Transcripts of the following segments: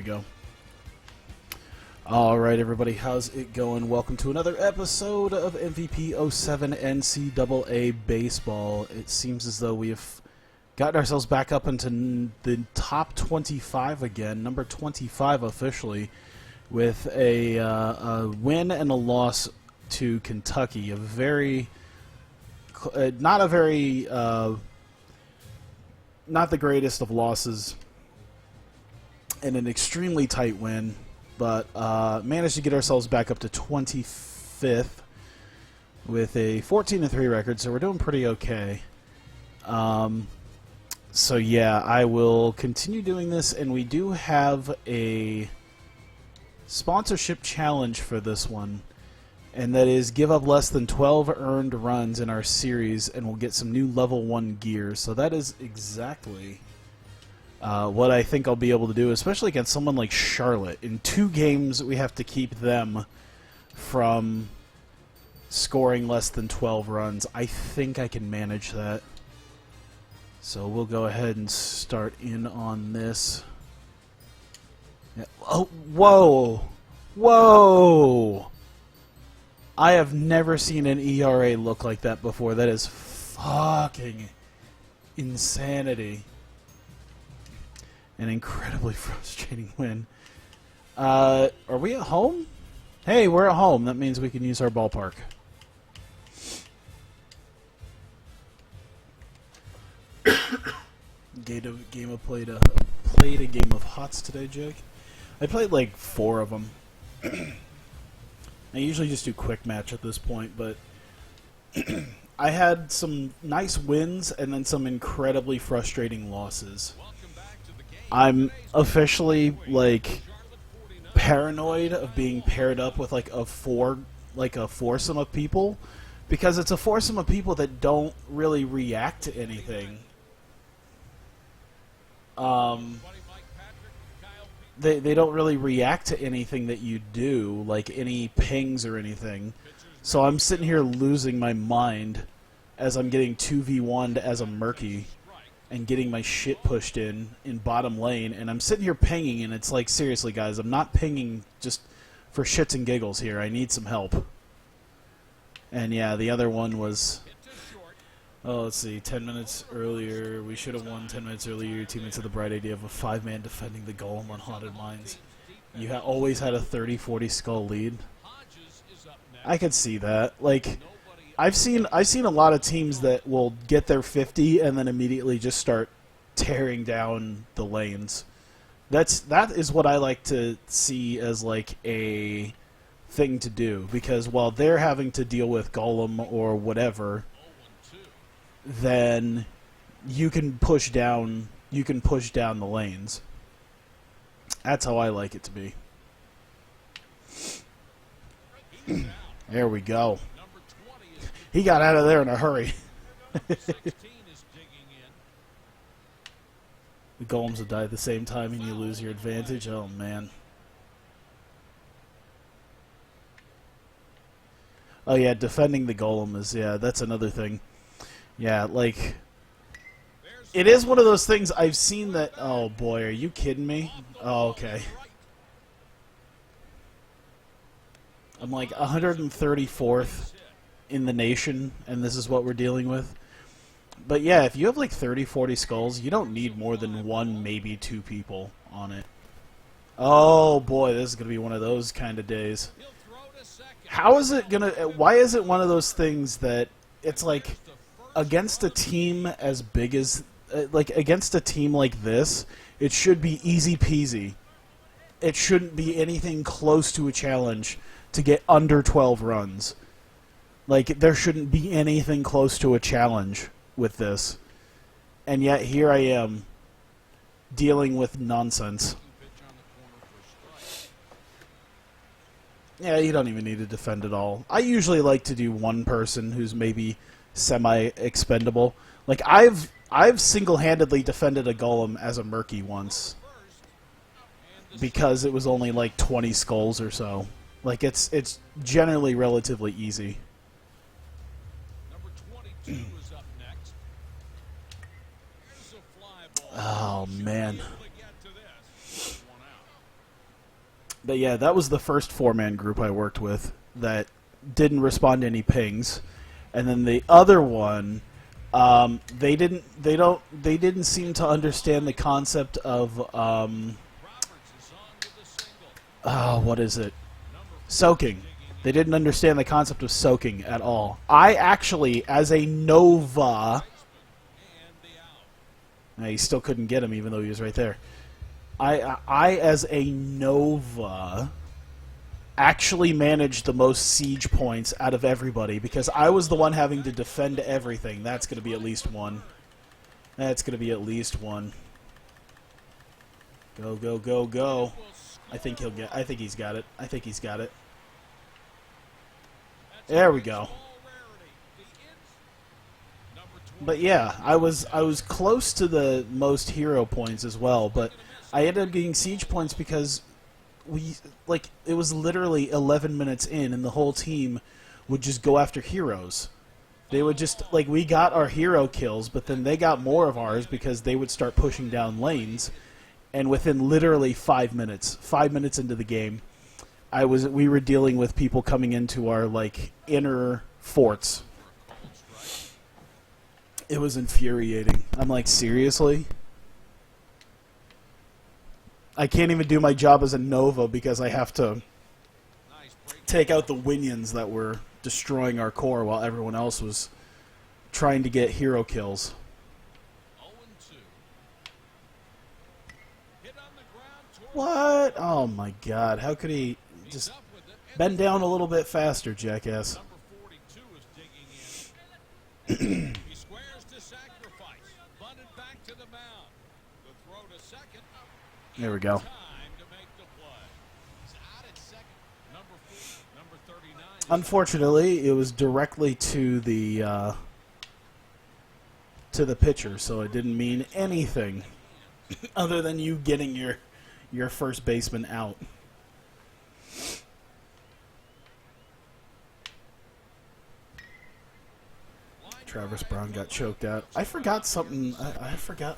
go. All right, everybody, how's it going? Welcome to another episode of MVP 07 NCAA Baseball. It seems as though we have gotten ourselves back up into the top 25 again, number 25 officially, with a win and a loss to Kentucky. Not the greatest of losses, and an extremely tight win, but managed to get ourselves back up to 25th with a 14-3 record, so we're doing pretty okay. So yeah, I will continue doing this, and we do have a sponsorship challenge for this one, and that is give up less than 12 earned runs in our series, and we'll get some new level 1 gear. So that is exactly what I think I'll be able to do, especially against someone like Charlotte. In 2 games, we have to keep them from scoring less than 12 runs. I think I can manage that. So we'll go ahead and start in on this. Yeah. Oh, whoa! Whoa! I have never seen an ERA look like that before. That is fucking insanity. An incredibly frustrating win. Are we at home? Hey, we're at home. That means we can use our ballpark. Played a game of Hots today, Jake. I played like 4 of them. I usually just do quick match at this point, but I had some nice wins and then some incredibly frustrating losses. I'm officially like paranoid of being paired up with like a foursome of people, because it's a foursome of people that don't really react to anything. They don't really react to anything that you do, like any pings or anything. So I'm sitting here losing my mind as I'm getting 2v1'd as a murky and getting my shit pushed in bottom lane, and I'm sitting here pinging, and it's like, seriously guys, I'm not pinging just for shits and giggles here. I need some help. And yeah, the other one was, oh, let's see, 10 minutes earlier. We should have won 10 minutes earlier. Your teammates had the bright idea of a 5-man defending the golem on Haunted Mines. You always had a 30-40 skull lead. I could see that. Like, I've seen a lot of teams that will get their 50 and then immediately just start tearing down the lanes. That is what I like to see as like a thing to do, because while they're having to deal with golem or whatever, then you can push down the lanes. That's how I like it to be. There we go. He got out of there in a hurry. The golems will die at the same time and you lose your advantage. Oh man. Oh yeah, defending the golem is, yeah, that's another thing. Yeah, like, it is one of those things I've seen that... Oh, boy, are you kidding me? Oh, okay. I'm like 134th in the nation, and this is what we're dealing with. But yeah, if you have like 30-40 skulls, you don't need more than 1, maybe 2 people on it. Oh, boy, this is going to be one of those kind of days. How is it going to... Why is it one of those things that it's like... Against a team as big as, against a team like this, it should be easy peasy. It shouldn't be anything close to a challenge to get under 12 runs. Like, there shouldn't be anything close to a challenge with this. And yet, here I am, dealing with nonsense. Yeah, you don't even need to defend at all. I usually like to do one person who's maybe semi-expendable. Like, I've single-handedly defended a golem as a murky once because it was only like 20 skulls or so. Like, it's generally relatively easy. Oh man. But yeah, that was the first 4-man group I worked with that didn't respond to any pings, and then the other one, they didn't seem to understand the concept of what is it? Soaking. They didn't understand the concept of soaking at all. I actually, as a Nova, he still couldn't get him even though he was right there. I as a Nova, actually managed the most siege points out of everybody because I was the one having to defend everything. That's going to be at least one. That's going to be at least one. Go, go, go, go. I think he's got it. I think he's got it. There we go. But yeah, I was close to the most hero points as well, but I ended up getting siege points because it was literally 11 minutes in and the whole team would just go after heroes. They would just, we got our hero kills, but then they got more of ours because they would start pushing down lanes, and within literally 5 minutes into the game, we were dealing with people coming into our, inner forts. It was infuriating. I'm like, seriously? I can't even do my job as a Nova because I have to take out the Winions that were destroying our core while everyone else was trying to get hero kills. What? Oh my god. How could he just bend down a little bit faster, jackass? There we go. Unfortunately, it was directly to the pitcher, so it didn't mean anything other than you getting your first baseman out. Travis Brown got choked out. I forgot something. I forgot,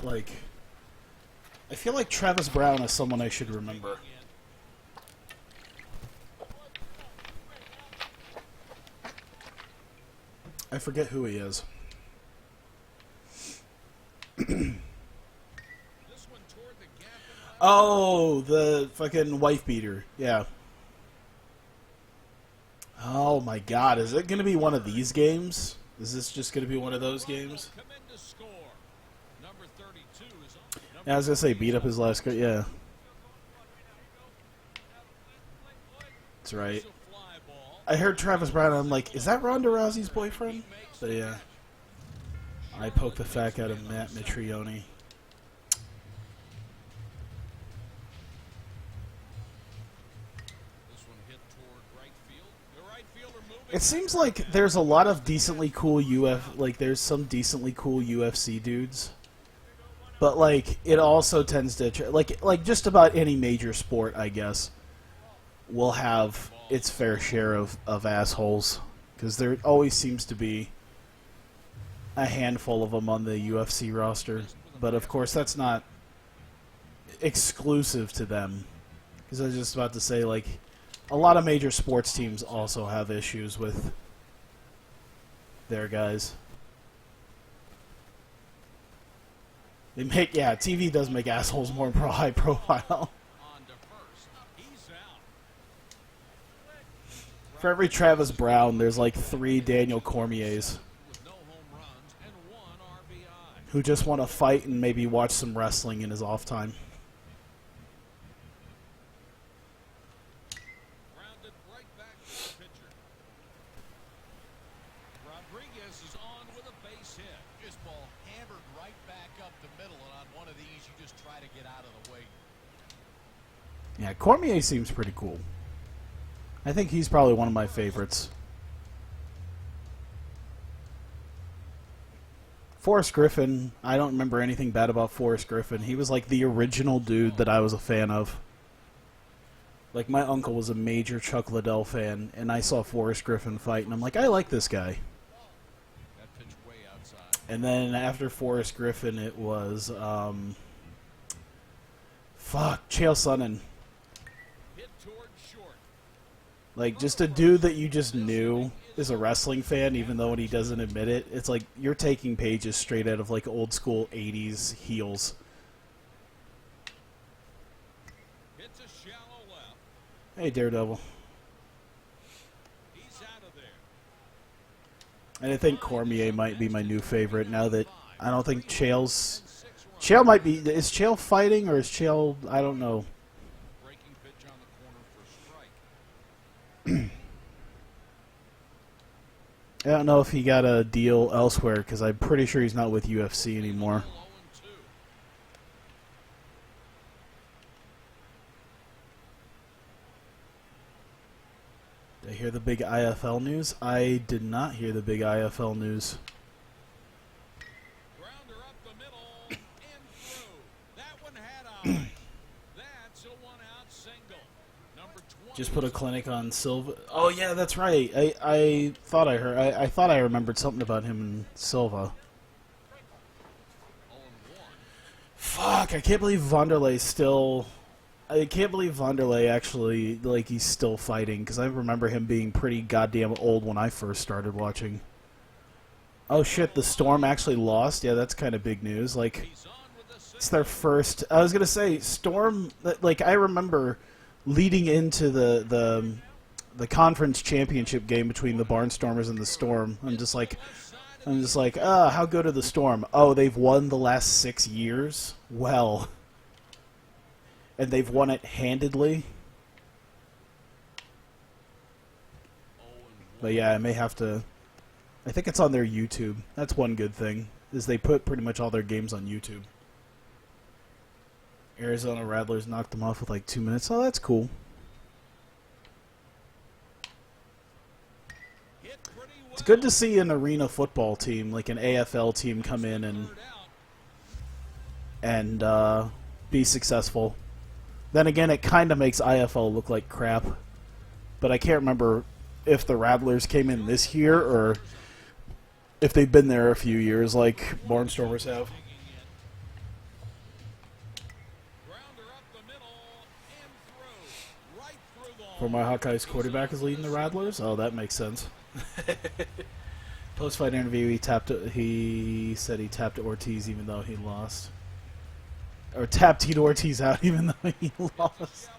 I feel like Travis Brown is someone I should remember. I forget who he is. Oh, the fucking wife beater. Yeah. Oh my god, is it going to be one of these games? Is this just going to be one of those games? Yeah, I was going to say beat up his last guy. Yeah. That's right. I heard Travis Brown, and I'm like, is that Ronda Rousey's boyfriend? So yeah. I poked the fact out of Matt Mitrione. It seems like there's a lot of decently cool there's some decently cool UFC dudes. But it also tends to like just about any major sport, I guess, will have its fair share of assholes, because there always seems to be a handful of them on the UFC roster. But of course, that's not exclusive to them, because I was just about to say, a lot of major sports teams also have issues with their guys. They make, TV does make assholes more high profile. For every Travis Brown, there's 3 Daniel Cormiers who just want to fight and maybe watch some wrestling in his off time. Yeah, Cormier seems pretty cool. I think he's probably one of my favorites. Forrest Griffin, I don't remember anything bad about Forrest Griffin. He was the original dude that I was a fan of. My uncle was a major Chuck Liddell fan, and I saw Forrest Griffin fight, and I'm like, I like this guy. And then after Forrest Griffin, it was, Chael Sonnen. Like, just a dude that you just knew is a wrestling fan, even though he doesn't admit it. It's like you're taking pages straight out of, like, old school 80s heels. Hey, Daredevil. And I think Cormier might be my new favorite now that I don't think Chael's... Chael might be... Is Chael fighting or is Chael... I don't know. I don't know if he got a deal elsewhere because I'm pretty sure he's not with UFC anymore. Did I hear the big IFL news? I did not hear the big IFL news. Just put a clinic on Silva. Oh yeah, that's right. I thought I heard. I thought I remembered something about him and Silva. Fuck! I can't believe Vanderlei's still. I can't believe Vanderlei actually he's still fighting because I remember him being pretty goddamn old when I first started watching. Oh shit! The Storm actually lost. Yeah, that's kind of big news. Like, it's their first. I was gonna say Storm. Like I remember. Leading into the conference championship game between the Barnstormers and the Storm, I'm just like, how good are the Storm? Oh, they've won the last 6 years? Well. And they've won it handedly? But yeah, I may have to... I think it's on their YouTube. That's one good thing, is they put pretty much all their games on YouTube. Arizona Rattlers knocked them off with like 2 minutes. Oh, that's cool. It's good to see an arena football team, like an AFL team, come in and be successful. Then again, it kind of makes IFL look like crap. But I can't remember if the Rattlers came in this year or if they've been there a few years like Barnstormers have. For my Hawkeyes quarterback is leading the Rattlers? Oh, that makes sense. Post-fight interview, he said he tapped Ortiz even though he lost. Or tapped Tito Ortiz out even though he lost.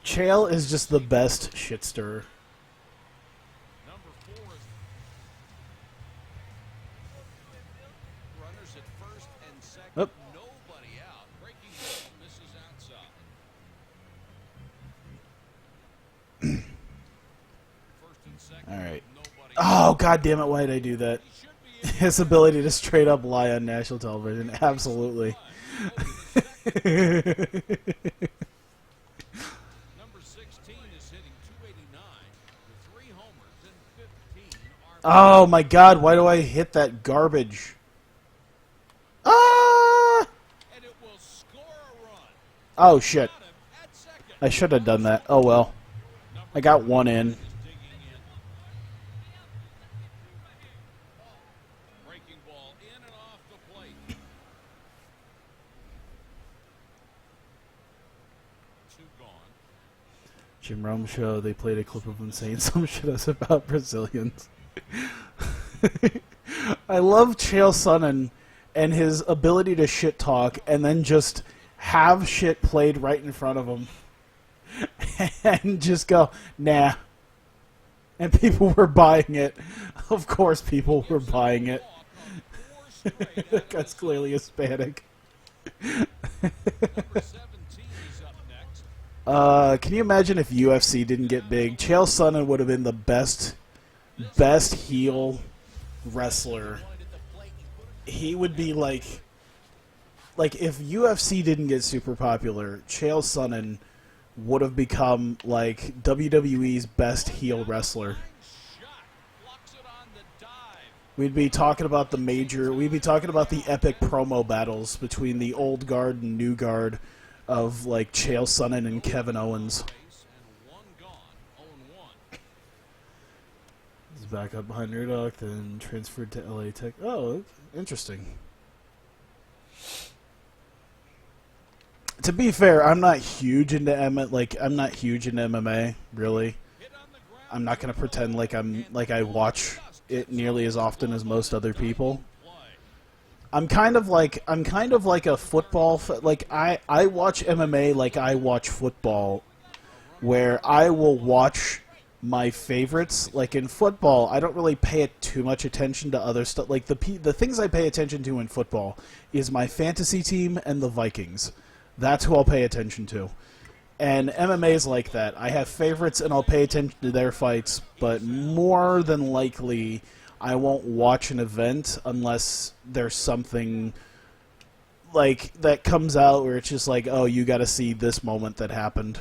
Chael is just the best shit stirrer. Oh. Alright. Oh, god damn it, why did I do that? His ability to straight up lie on national television. Absolutely. Oh my god, why do I hit that garbage? Ah! Oh shit. I should have done that. Oh well. I got one in. Jim Rome show, they played a clip of him saying some shit about Brazilians. I love Chael Sonnen and his ability to shit talk and then just have shit played right in front of him and just go, nah. And people were buying it. Of course people were buying it. That guy's clearly Hispanic. Can you imagine if UFC didn't get big? Chael Sonnen would have been the best heel wrestler. He would be like if UFC didn't get super popular, Chael Sonnen would have become like WWE's best heel wrestler. We'd be talking about we'd be talking about the epic promo battles between the old guard and new guard of like Chael Sonnen and Kevin Owens. He's back up behind Nerdog, then transferred to LA Tech. Oh, interesting. To be fair, I'm not huge into I'm not huge into MMA, really. I'm not gonna pretend like I watch it nearly as often as most other people. I'm kind of like a football I watch MMA like I watch football, where I will watch my favorites. Like in football, I don't really pay too much attention to other stuff. Like the things I pay attention to in football is my fantasy team and the Vikings. That's who I'll pay attention to. And MMA is like that. I have favorites and I'll pay attention to their fights, but more than likely I won't watch an event unless there's something like that comes out where it's just like, oh, you got to see this moment that happened.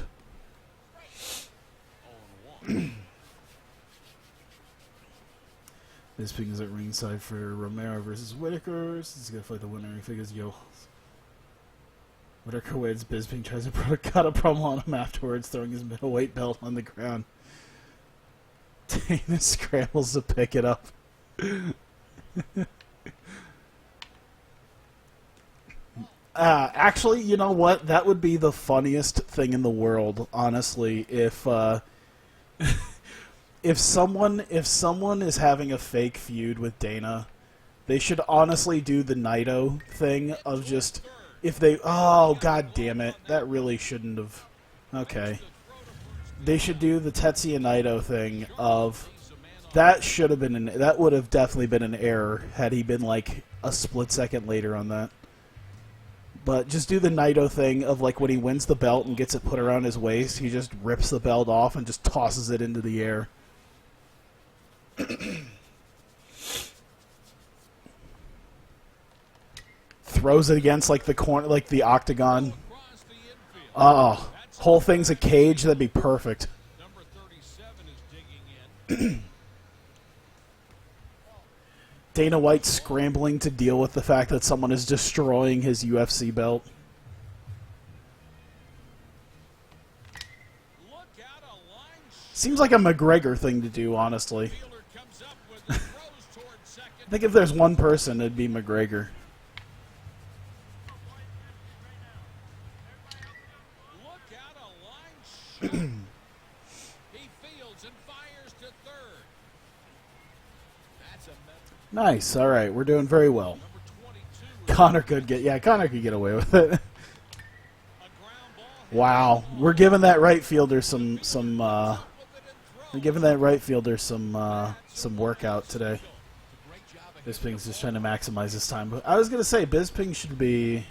This ping is at ringside for Romero versus Whitaker. He's going to fight the winner. He figures, Whitaker wins. Bisping tries to cut a promo on him afterwards, throwing his middleweight belt on the ground. Dana scrambles to pick it up. Actually, you know what? That would be the funniest thing in the world, honestly, if if someone is having a fake feud with Dana, they should honestly do the Naito thing of just oh, god damn it, that really shouldn't have. Okay. They should do the Tetsuya Naito thing of that would have definitely been an error had he been like a split second later on that. But just do the Naito thing of like when he wins the belt and gets it put around his waist, he just rips the belt off and just tosses it into the air. Throws it against like the corner, like the octagon. Oh, whole thing's a cage. That'd be perfect. Number 37 is digging in. Dana White scrambling to deal with the fact that someone is destroying his UFC belt. Seems like a McGregor thing to do, honestly. I think if there's one person, it'd be McGregor. He fields and fires to third. That's a Nice. All right, we're doing very well. Connor could get away with it. Wow, we're giving that right fielder some workout today. Bisping's just trying to maximize his time. But I was gonna say Bisping should be.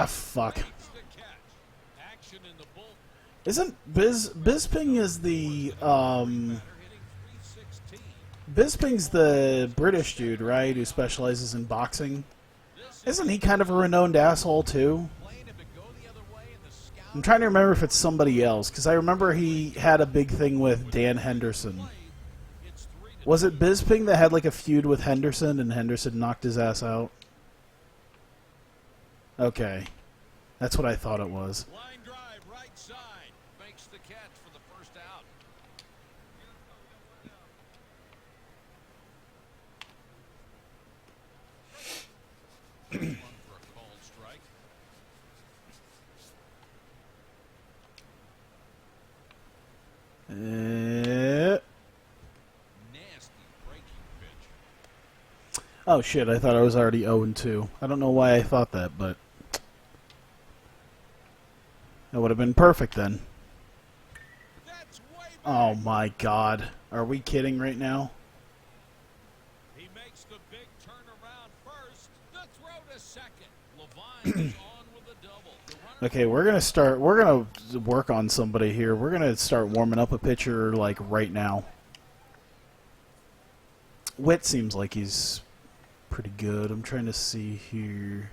Fuck. Isn't Bisping is the Bisping's the British dude, right, who specializes in boxing? Isn't he kind of a renowned asshole too? I'm trying to remember if it's somebody else, because I remember he had a big thing with Dan Henderson. Was it Bisping that had like a feud with Henderson and Henderson knocked his ass out? Okay. That's what I thought it was. line drive right side. Makes the catch for the first out. One for a called strike. Nasty breaking pitch. Oh shit, I thought I was already 0-2. I don't know why I thought that, but that would have been perfect then. That's way back. Oh my god. Are we kidding right now? He makes the big turnaround first. The throw to second. Levine is on with a double. The runner Okay, we're gonna work on somebody here. We're gonna start warming up a pitcher like right now. Witt seems like he's pretty good. I'm trying to see here.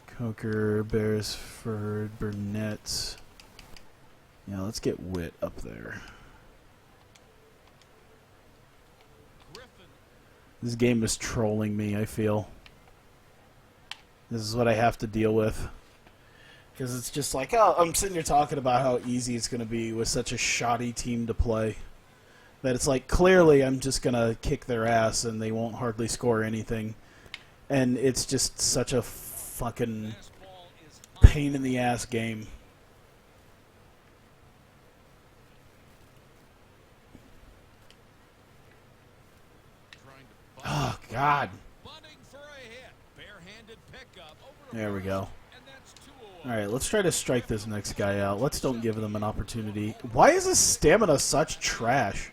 Coker, Beresford, Burnett. Yeah, let's get Witt up there. Griffin. This game is trolling me, I feel. This is what I have to deal with. Because it's just like, oh, I'm sitting here talking about how easy it's going to be with such a shoddy team to play. That it's like, clearly I'm just going to kick their ass and they won't hardly score anything. And it's just such a fucking pain in the ass game. Oh, God. There we go. Alright, let's try to strike this next guy out. Let's don't give them an opportunity. Why is his stamina such trash?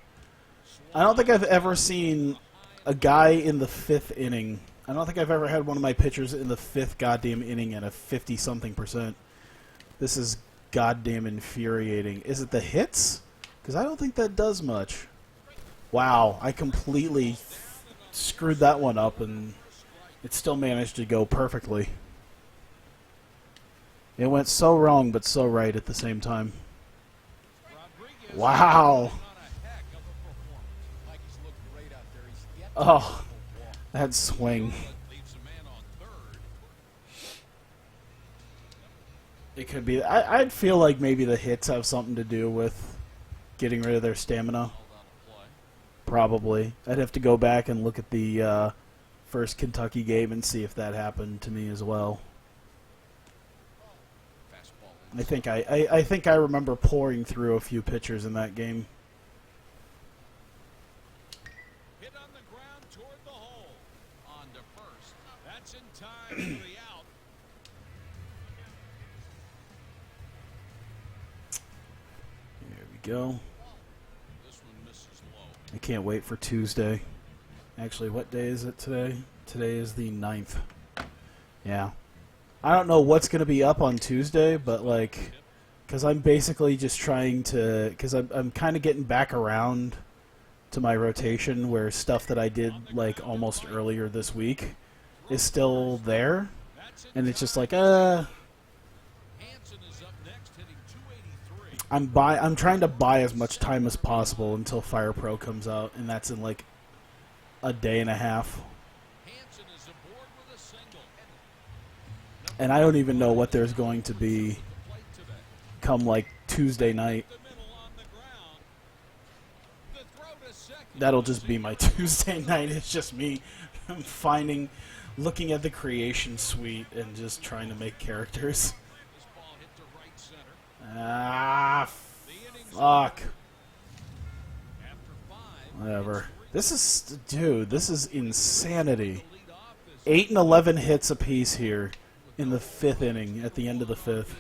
I don't think I've ever seen a guy in the 5th inning. I don't think I've ever had one of my pitchers in the 5th goddamn inning at a 50-something%. This is goddamn infuriating. Is it the hits? Because I don't think that does much. Wow, I completely screwed that one up, and it still managed to go perfectly. It went so wrong, but so right at the same time. Wow. Oh, that swing. It could be. I'd feel like maybe the hits have something to do with getting rid of their stamina. Probably. I'd have to go back and look at the first Kentucky game and see if that happened to me as well. I think I remember pouring through a few pitchers in that game. Hit on the ground toward the hole. On to first. That's in time for the out. There we go. This one misses low. I can't wait for Tuesday. Actually, what day is it today? Today is the 9th. Yeah. I don't know what's going to be up on Tuesday, but, like, because I'm basically just trying to, because I'm kind of getting back around to my rotation where stuff that I did, like, almost earlier this week is still there, and it's just like, I'm trying to buy as much time as possible until Fire Pro comes out, and that's in, like, a day and a half. And I don't even know what there's going to be come, like, Tuesday night. That'll just be my Tuesday night. It's just me looking at the creation suite and just trying to make characters. Ah, fuck. Whatever. This is insanity. 8 and 11 hits apiece here in the 5th inning, at the end of the 5th.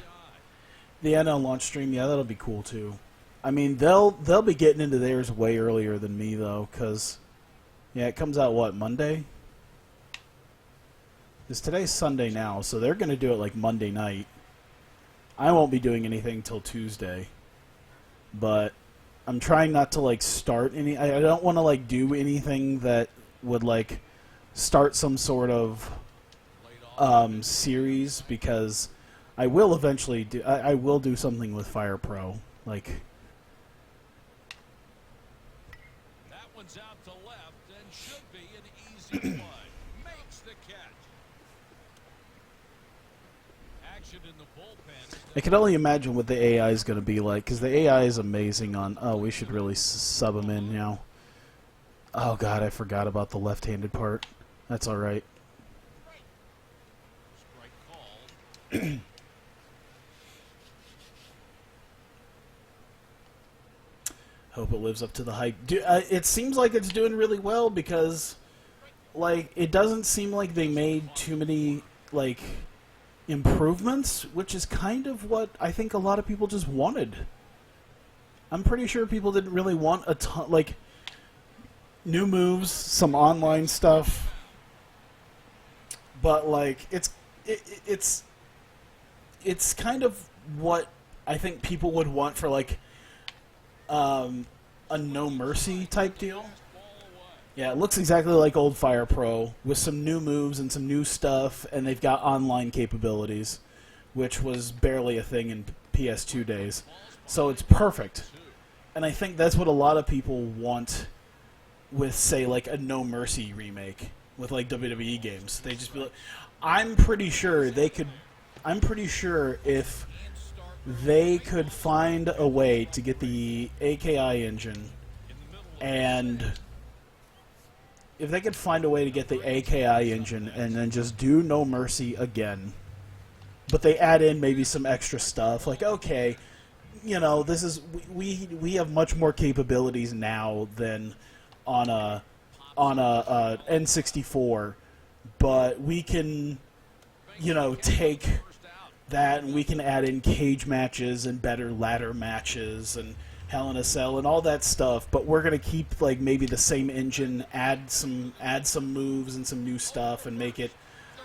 The NL launch stream, yeah, that'll be cool too. I mean, they'll be getting into theirs way earlier than me though, because yeah, it comes out what, Monday? Because today's Sunday now, so they're gonna do it like Monday night. I won't be doing anything till Tuesday, but I'm trying not to like start any. I don't want to like do anything that would like start some sort of series, because I will eventually do. I will do something with Fire Pro. Like that one's out to left and should be an easy play. Makes the catch. Action in the bullpen. I can only imagine what the AI is going to be like, because the AI is amazing on. Oh, we should really sub him in now. Oh God, I forgot about the left-handed part. That's all right. Hope it lives up to the hype. It seems like it's doing really well, because like it doesn't seem like they made too many like improvements, which is kind of what I think a lot of people just wanted. I'm pretty sure people didn't really want a ton, like new moves, some online stuff, but like it's kind of what I think people would want for like a No Mercy type deal. Yeah, it looks exactly like old Fire Pro with some new moves and some new stuff, and they've got online capabilities, which was barely a thing in PS2 days. So it's perfect. And I think that's what a lot of people want with, say, like a No Mercy remake with like WWE games. They just be like, I'm pretty sure if they could find a way to get the AKI engine And if they could find a way to get the AKI engine and then just do No Mercy again, but they add in maybe some extra stuff, like, okay, you know, this is we have much more capabilities now than on a N64, but we can, you know, take that and we can add in cage matches and better ladder matches and Hell in a Cell and all that stuff, but we're gonna keep like maybe the same engine, add some moves and some new stuff, and make it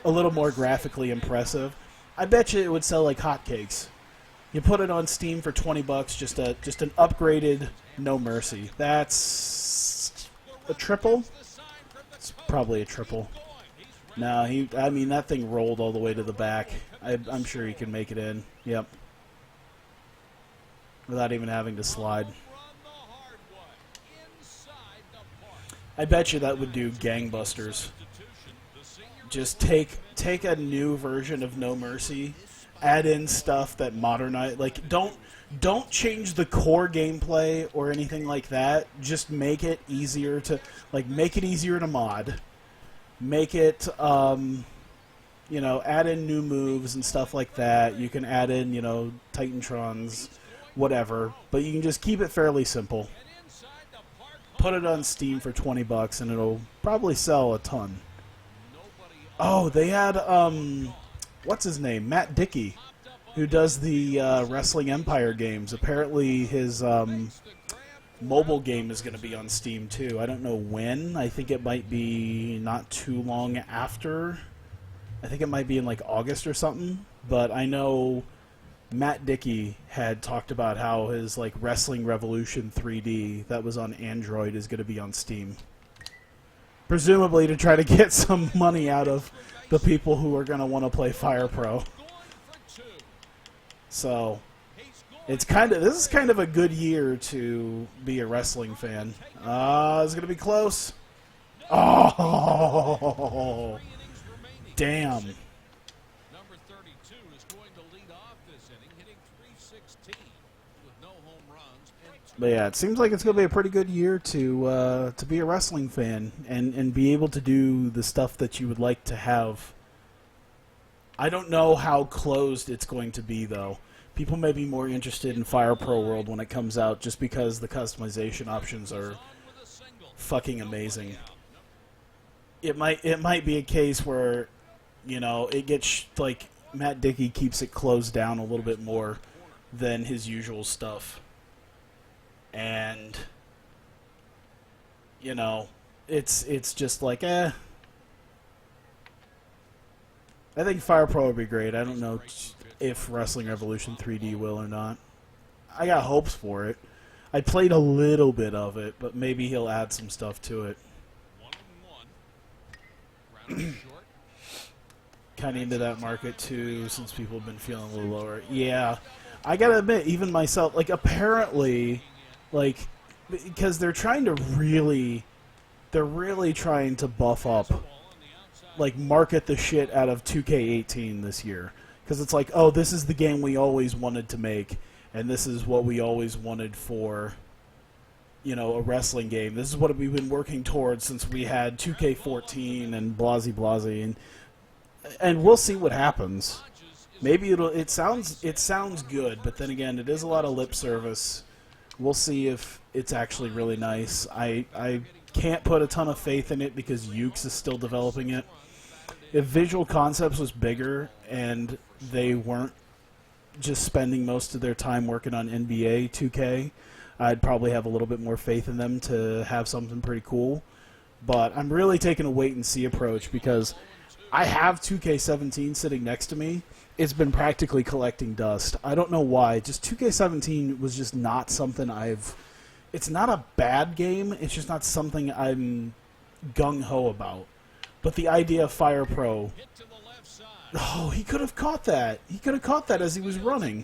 a little more graphically impressive. I bet you it would sell like hotcakes. You put it on Steam for $20, just an upgraded No Mercy. That's a triple. It's probably a triple. No, I mean that thing rolled all the way to the back. I'm sure he can make it in. Yep. Without even having to slide. I bet you that would do gangbusters. Just take a new version of No Mercy, add in stuff that modernize. Like don't change the core gameplay or anything like that. Just make it easier to make it easier to mod. Make it you know, add in new moves and stuff like that. You can add in, you know, Titantrons, whatever, but you can just keep it fairly simple. Put it on Steam for $20 and it'll probably sell a ton. Oh, they had what's his name? Matt Dickey, who does the Wrestling Empire games. Apparently his mobile game is going to be on Steam too. I don't know when. I think it might be not too long after. I think it might be in like August or something, but I know Matt Dickey had talked about how his like Wrestling Revolution 3D that was on Android is going to be on Steam. Presumably to try to get some money out of the people who are going to want to play Fire Pro. So, this is kind of a good year to be a wrestling fan. It's going to be close. Oh, damn. Number 32 is going to lead off this inning, hitting .316 with no home runs. But yeah, it seems like it's going to be a pretty good year to be a wrestling fan and be able to do the stuff that you would like to have. I don't know how closed it's going to be, though. People may be more interested in Fire Pro World when it comes out just because the customization options are fucking amazing. It might be a case where, you know, it gets like Matt Dickey keeps it closed down a little bit more than his usual stuff. And you know, it's just like I think Fire Pro would be great. I don't know if Wrestling Revolution 3D will or not. I got hopes for it. I played a little bit of it, but maybe he'll add some stuff to it. 1-1. Kind of into that market too, since people have been feeling a little lower. Yeah, I gotta admit, even myself, like apparently, like because they're really trying to buff up, like market the shit out of 2K18 this year, because it's like, oh, this is the game we always wanted to make, and this is what we always wanted for, you know, a wrestling game. This is what we've been working towards since we had 2K14 and blasey, and we'll see what happens. Maybe it sounds good, but then again, it is a lot of lip service. We'll see if it's actually really nice. I can't put a ton of faith in it because Ukes is still developing it. If Visual Concepts was bigger and they weren't just spending most of their time working on NBA 2K, I'd probably have a little bit more faith in them to have something pretty cool. But I'm really taking a wait-and-see approach because I have 2K17 sitting next to me. It's been practically collecting dust. I don't know why. Just 2K17 was just not something It's not a bad game. It's just not something I'm gung-ho about. But the idea of Fire Pro... Oh, he could have caught that. He could have caught that as he was running.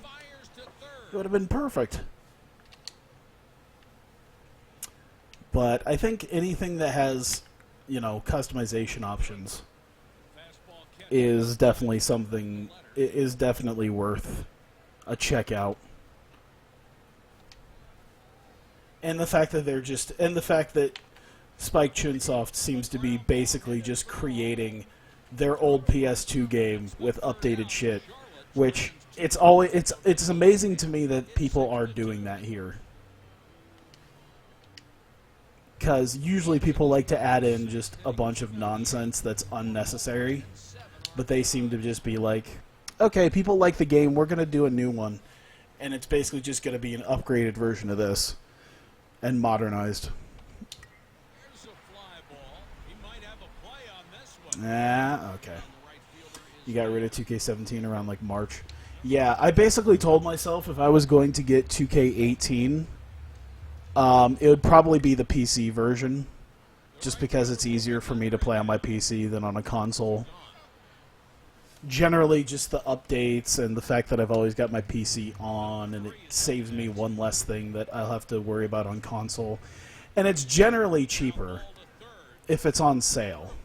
It would have been perfect. But I think anything that has, you know, customization options is definitely something... It is definitely worth a check out. And the fact that Spike Chunsoft seems to be basically just creating their old PS2 game with updated shit, which it's amazing to me that people are doing that here. Because usually people like to add in just a bunch of nonsense that's unnecessary, but they seem to just be like, okay, people like the game, we're going to do a new one. And it's basically just going to be an upgraded version of this and modernized. Okay. You got rid of 2K17 around like March. Yeah, I basically told myself if I was going to get 2K18, it would probably be the PC version, just because it's easier for me to play on my PC than on a console. Generally, just the updates and the fact that I've always got my PC on, and it saves me one less thing that I'll have to worry about on console. And it's generally cheaper if it's on sale.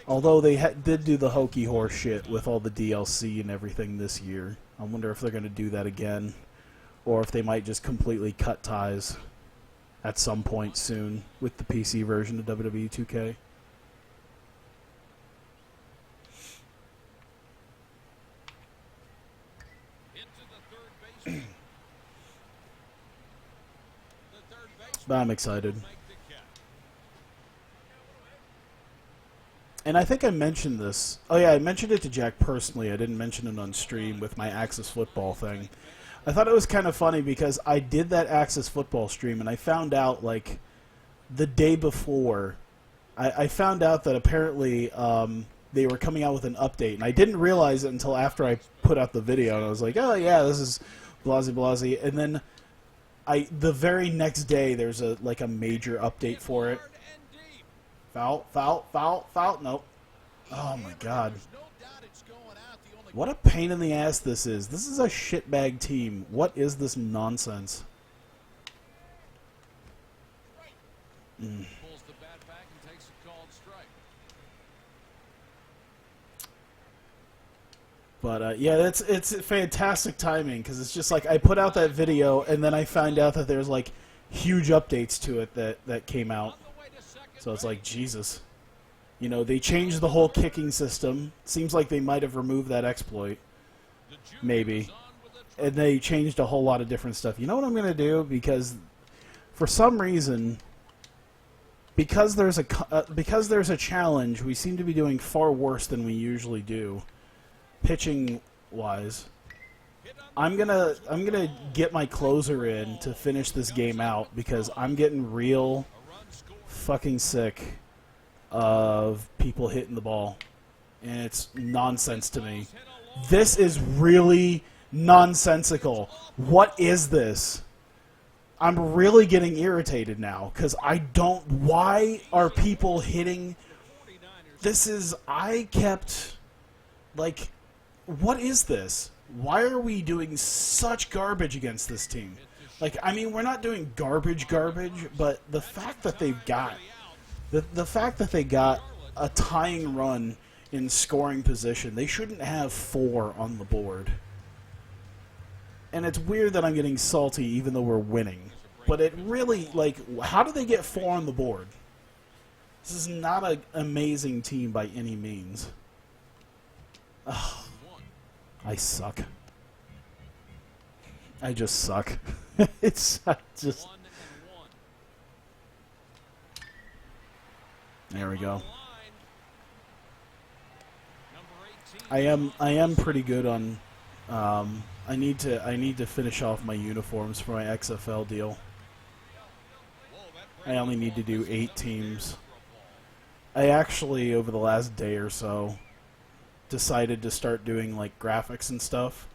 Although they did do the hokey horse shit with all the DLC and everything this year. I wonder if they're going to do that again, or if they might just completely cut ties at some point soon with the PC version of WWE 2K. But I'm excited. And I think I mentioned this. Oh yeah, I mentioned it to Jack personally. I didn't mention it on stream with my Axis Football thing. I thought it was kind of funny because I did that Axis Football stream and I found out, like, the day before, I found out that apparently they were coming out with an update. And I didn't realize it until after I put out the video. And I was like, oh yeah, this is blasey. And then the very next day, there's a major update for it. Foul. Nope. Oh my god. What a pain in the ass this is. This is a shitbag team. What is this nonsense? But yeah, it's fantastic timing, because it's just like I put out that video and then I find out that there's like huge updates to it that came out. So it's like, Jesus. You know, they changed the whole kicking system. Seems like they might have removed that exploit. Maybe. And they changed a whole lot of different stuff. You know what I'm going to do? Because for some reason, because there's a challenge, we seem to be doing far worse than we usually do, pitching wise. I'm gonna get my closer in to finish this game out, because I'm getting real fucking sick of people hitting the ball, and it's nonsense to me. This is really nonsensical. What is this? I'm really getting irritated now, because I don't... Why are people hitting... This is... I kept... Like, what is this? Why are we doing such garbage against this team? Like, I mean, we're not doing garbage, but the fact that they've got... The fact that they got a tying run in scoring position, they shouldn't have 4 on the board. And it's weird that I'm getting salty even though we're winning. But it really, like, how do they get 4 on the board? This is not an amazing team by any means. Ugh. I suck. I just suck. It's just... There we go. I am pretty good on. I need to finish off my uniforms for my XFL deal. I only need to do 8 teams. I actually, over the last day or so, decided to start doing like graphics and stuff,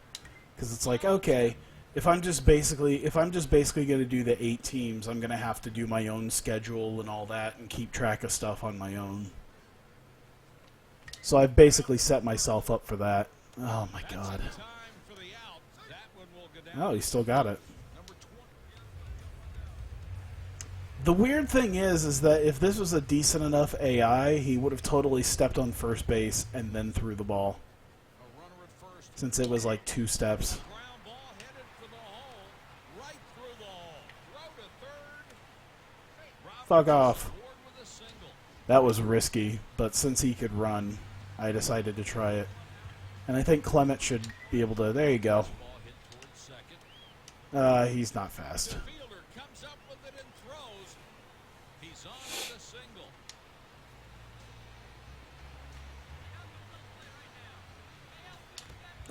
because it's like, okay, if I'm just basically going to do the 8 teams, I'm going to have to do my own schedule and all that and keep track of stuff on my own. So I've basically set myself up for that. Oh my god. Oh, he still got it. The weird thing is that if this was a decent enough AI, he would have totally stepped on first base and then threw the ball. Since it was like 2 steps. Fuck off. Scored with a single. That was risky, but since he could run, I decided to try it. And I think Clement should be able to... There you go. Ball hit towards second. He's not fast. The fielder comes up with it and throws. He's on with a single.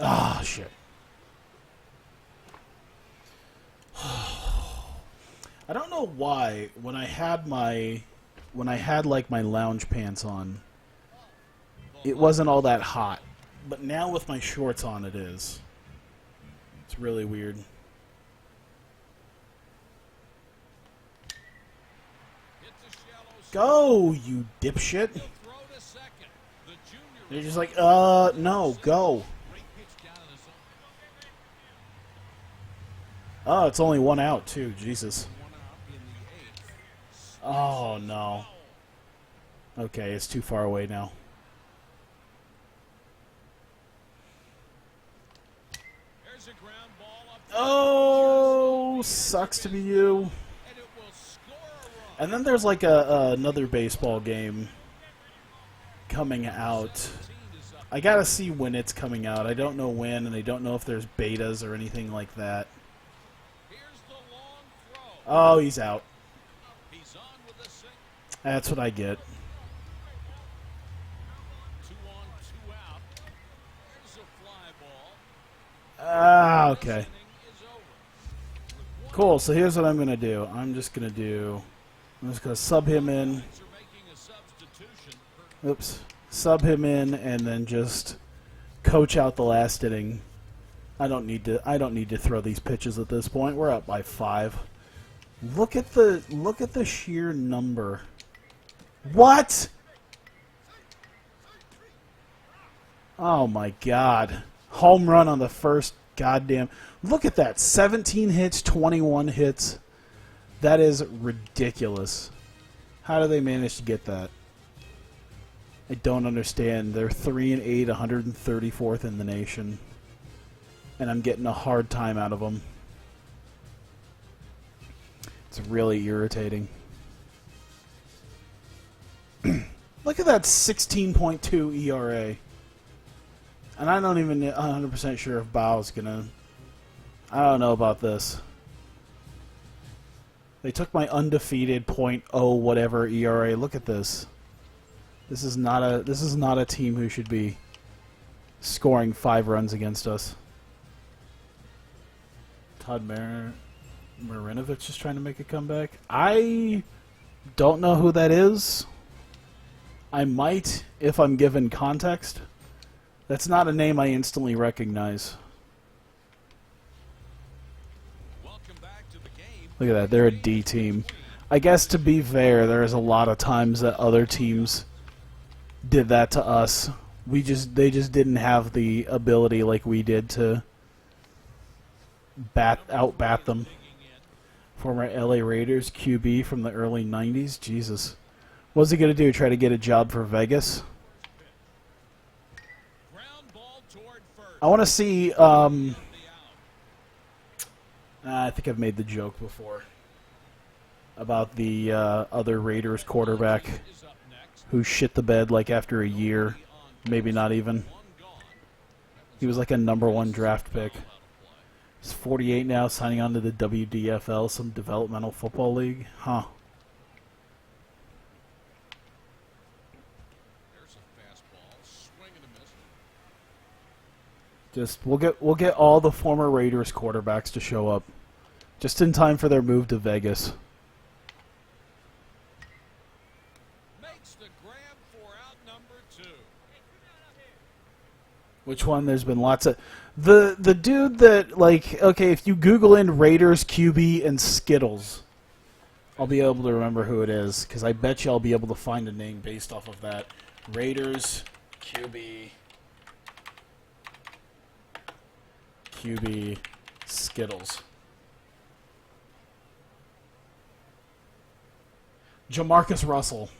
Ah, shit. I don't know why when I had like my lounge pants on, it wasn't all that hot, but now with my shorts on, it is. It's really weird. Hits a shallow Go, you dipshit! throw to second. The junior They're just like, no, go. great pitch down in his Oh, it's only one out too. Jesus. one out in the eighth. Oh no. Okay, it's too far away now. There's a ground ball up Oh, sucks to be you. and it will score a run. And then there's like another baseball game coming out. Team is up. I gotta see when it's coming out. I don't know when, and I don't know if there's betas or anything like that. Here's the long throw. Oh, he's out. He's on with a single. That's what I get. 2 on, 2 out. There's a fly ball. Ah, This okay. inning is over. Cool, so here's what I'm gonna do. I'm just gonna sub him in. Guys are making a substitution. Oops. Sub him in and then just coach out the last inning. I don't need to throw these pitches at this point. We're up by 5. Look at the sheer number. What? Oh my god. Home run on the first goddamn. Look at that. 17 hits, 21 hits. That is ridiculous. How do they manage to get that? I don't understand. They're 3-8, 134th in the nation. And I'm getting a hard time out of them. It's really irritating. Look at that 16.2 ERA. And I don't even 100% sure if Bao's gonna... I don't know about this. They took my undefeated .0 whatever ERA. Look at this. This is not a team who should be scoring 5 runs against us. Todd Marinovich is trying to make a comeback. I don't know who that is. I might if I'm given context. That's not a name I instantly recognize. Welcome back to the game. Look at that. They're a D team. I guess to be fair, there's a lot of times that other teams did that to us. They just didn't have the ability like we did to out-bat them. Former LA Raiders QB from the early 90s. Jesus. What's he going to do? Try to get a job for Vegas? Ground ball toward first. I want to see... I think I've made the joke before about the other Raiders quarterback Is up next. who shit the bed like after a year, maybe not even. One gone. He was like a #1 draft pick. He's 48 now, signing on to the WDFL, some developmental football league. Huh. There's a fastball. Swing and a miss. Just we'll get all the former Raiders quarterbacks to show up, just in time for their move to Vegas. Makes the grab for out number 2. Which one? There's been lots of the dude that like okay, if you Google in Raiders QB and Skittles, I'll be able to remember who it is because I bet you I'll be able to find a name based off of that. Raiders QB Skittles. Jamarcus Russell.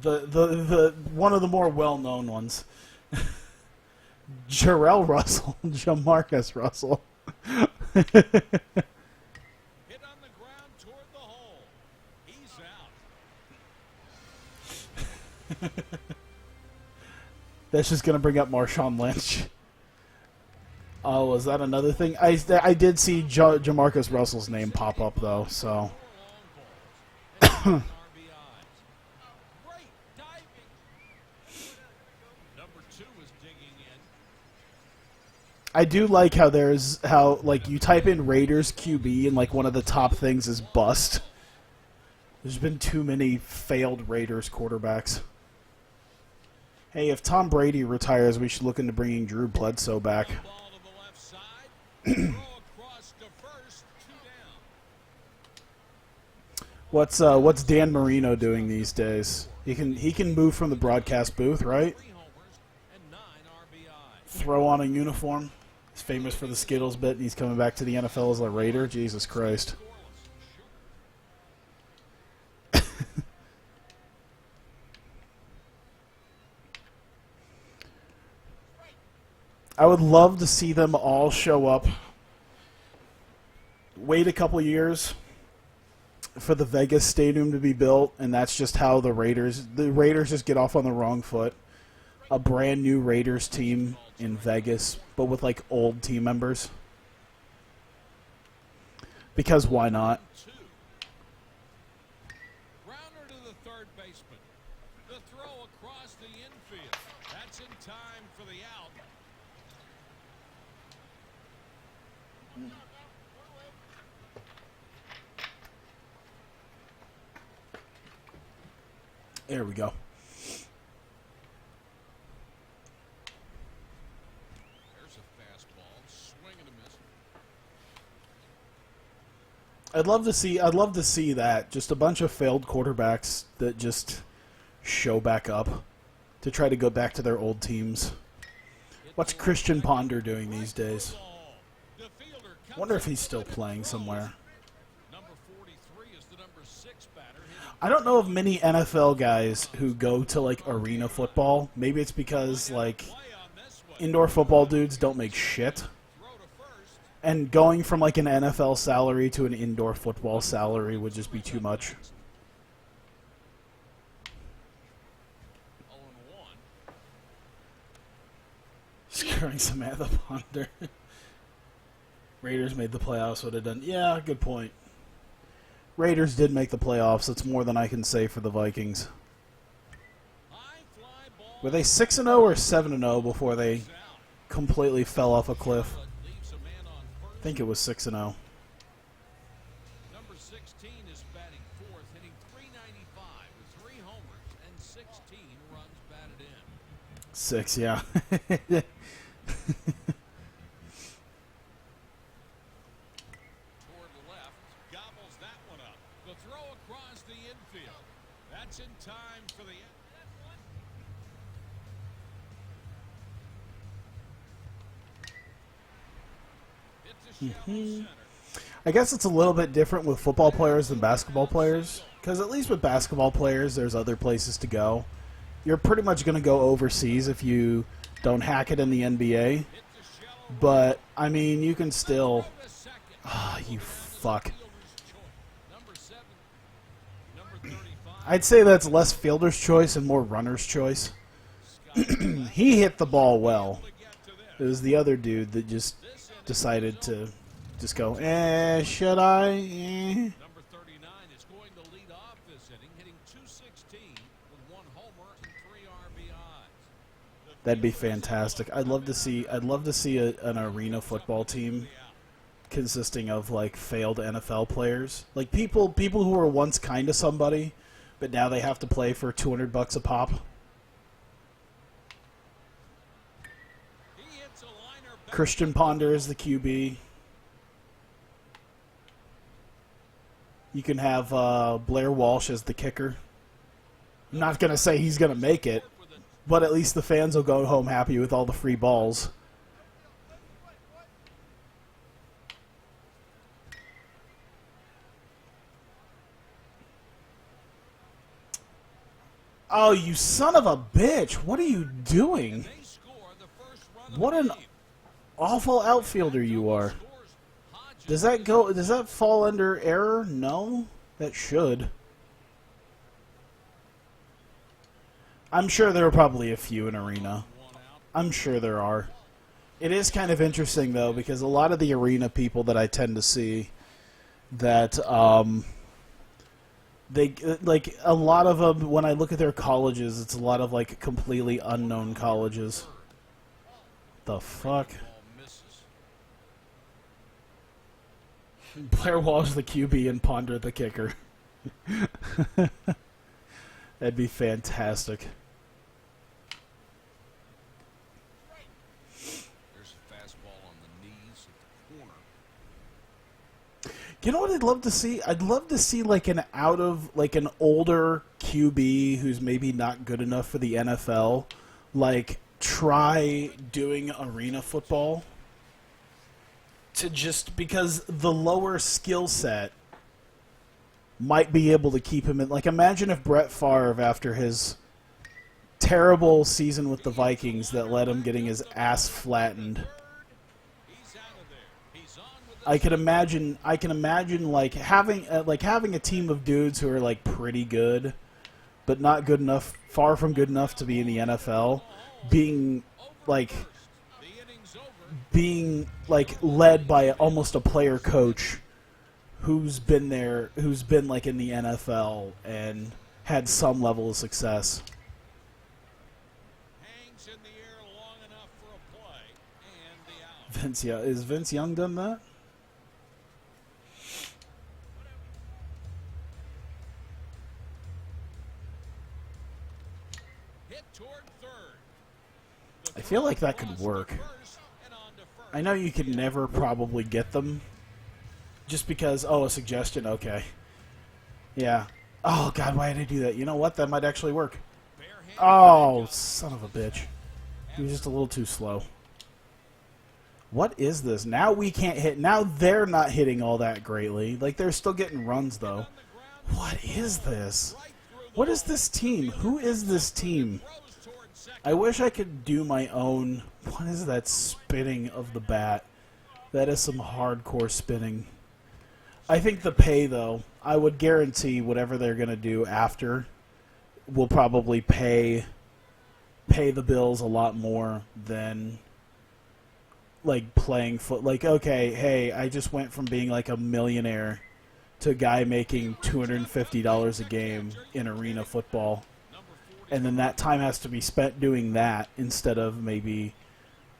The one of the more well-known ones. Jarrell Russell, Jamarcus Russell. Hit on the ground toward the hole. out. That's just going to bring up Marshawn Lynch. Oh, is that another thing? I did see Jamarcus Russell's name pop up, though, so. Number 2 is digging in. I do like how like you type in Raiders QB and like one of the top things is bust. There's been too many failed Raiders quarterbacks. Hey, if Tom Brady retires, we should look into bringing Drew Bledsoe back. Ball to the left side. Throw across to first. 2 down. What's Dan Marino doing these days? He can move from the broadcast booth, right? 3 homers and 9 RBIs. Throw on a uniform. He's famous for the Skittles bit, and he's coming back to the NFL as a Raider. Jesus Christ. I would love to see them all show up. Wait a couple years for the Vegas stadium to be built, and that's just how the Raiders just get off on the wrong foot. A brand new Raiders team in Vegas, but with like old team members. Because why not? 2. Grounder to the third baseman. The throw across the infield. That's in time for the out. There we go. There's a fastball. Swing and a miss. I'd love to see that. Just a bunch of failed quarterbacks that just show back up to try to go back to their old teams. What's Christian Ponder doing these days? The fielder I wonder if he's still playing somewhere. Number 43 is the number 6 batter. I don't know of many NFL guys who go to like arena football. Maybe it's because like Play on this one. indoor football dudes don't make shit. Throw to first. And going from like an NFL salary to an indoor football salary would just be too much. 0-1. Scaring Samantha Ponder. Raiders made the playoffs, would have done. Yeah, good point. Raiders did make the playoffs. That's more than I can say for the Vikings. High fly ball. Were they 6-0 or 7-0 before they Out. completely fell off a cliff? Leaves a man on first. I think it was 6-0. Number 16 is batting fourth, hitting .395 with 3 homers and 16 runs batted in. 6, yeah. Toward the left, gobbles that one up. The throw across the infield. That's in time for the end. Hits a shallow center. I guess it's a little bit different with football players than basketball players. Because at least with basketball players, there's other places to go. You're pretty much going to go overseas if you don't hack it in the NBA. Hits a shallow But, I mean, you can still... to second. Ah, you fuck. Fielder's choice. Number 7. Number 35. I'd say that's less fielder's choice and more runner's choice. He hit the ball well. To get to It this. was the other dude that just decided to just go, should I? Number 39 is going to lead off this inning, hitting .216 with 1 homer and 3 RBIs. That'd be fantastic. I'd love to see an arena football team consisting of like failed NFL players, like people who were once kind of somebody, but now they have to play for $200 a pop. He hits a liner back. Christian Ponder is the QB. You can have Blair Walsh as the kicker. I'm not going to say he's going to make it, but at least the fans will go home happy with all the free balls. Oh, you son of a bitch. What are you doing? They score the first run of What the an game. awful outfielder you are. Scores Hodges. Does that fall under error? No? That should. I'm sure there are probably a few in arena. I'm sure there are. It is kind of interesting, though, because a lot of the arena people that I tend to see that they like a lot of them when I look at their colleges, it's a lot of like completely unknown colleges. The fuck? Blair Walsh the QB and Ponder the kicker. That'd be fantastic. There's a fastball on the knees at the corner. You know what I'd love to see? I'd love to see like an older QB who's maybe not good enough for the NFL, like try doing arena football. To just because the lower skill set might be able to keep him in. Like, imagine if Brett Favre, after his terrible season with the Vikings that led him getting his ass flattened. I can imagine like having a team of dudes who are like pretty good, but not good enough, far from good enough to be in the NFL, being led by almost a player coach who's been like in the NFL and had some level of success. Hangs in the air long enough for a play and the out. Is Vince Young done that? Hit toward third. I feel like that could work. I know you could never probably get them. Just because, a suggestion, okay. Yeah. Oh, God, why did I do that? You know what? That might actually work. Oh, son of a bitch. He was just a little too slow. What is this? Now we can't hit. Now they're not hitting all that greatly. Like, they're still getting runs, though. What is this? What is this team? Who is this team? I wish I could do my own. What is that spinning of the bat? That is some hardcore spinning. I think the pay, though, I would guarantee whatever they're going to do after will probably pay the Bills a lot more than like playing foot. Like, okay, hey, I just went from being like a millionaire to a guy making $250 a game in arena football. And then that time has to be spent doing that instead of maybe,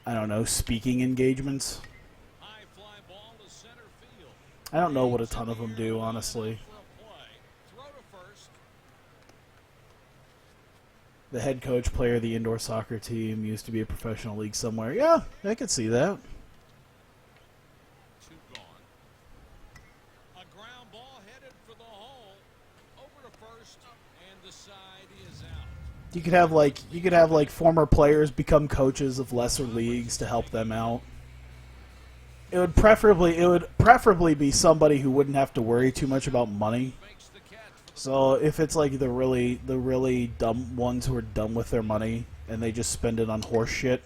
I don't know, speaking engagements. I don't know what a ton of them do, honestly. The head coach, player of the indoor soccer team, used to be a professional league somewhere. Yeah, I could see that. Two gone. A ground ball headed for the hole. Over to first, and the side is out. You could have like former players become coaches of lesser leagues to help them out. It would preferably be somebody who wouldn't have to worry too much about money. So if it's like the really dumb ones who are dumb with their money and they just spend it on horse shit,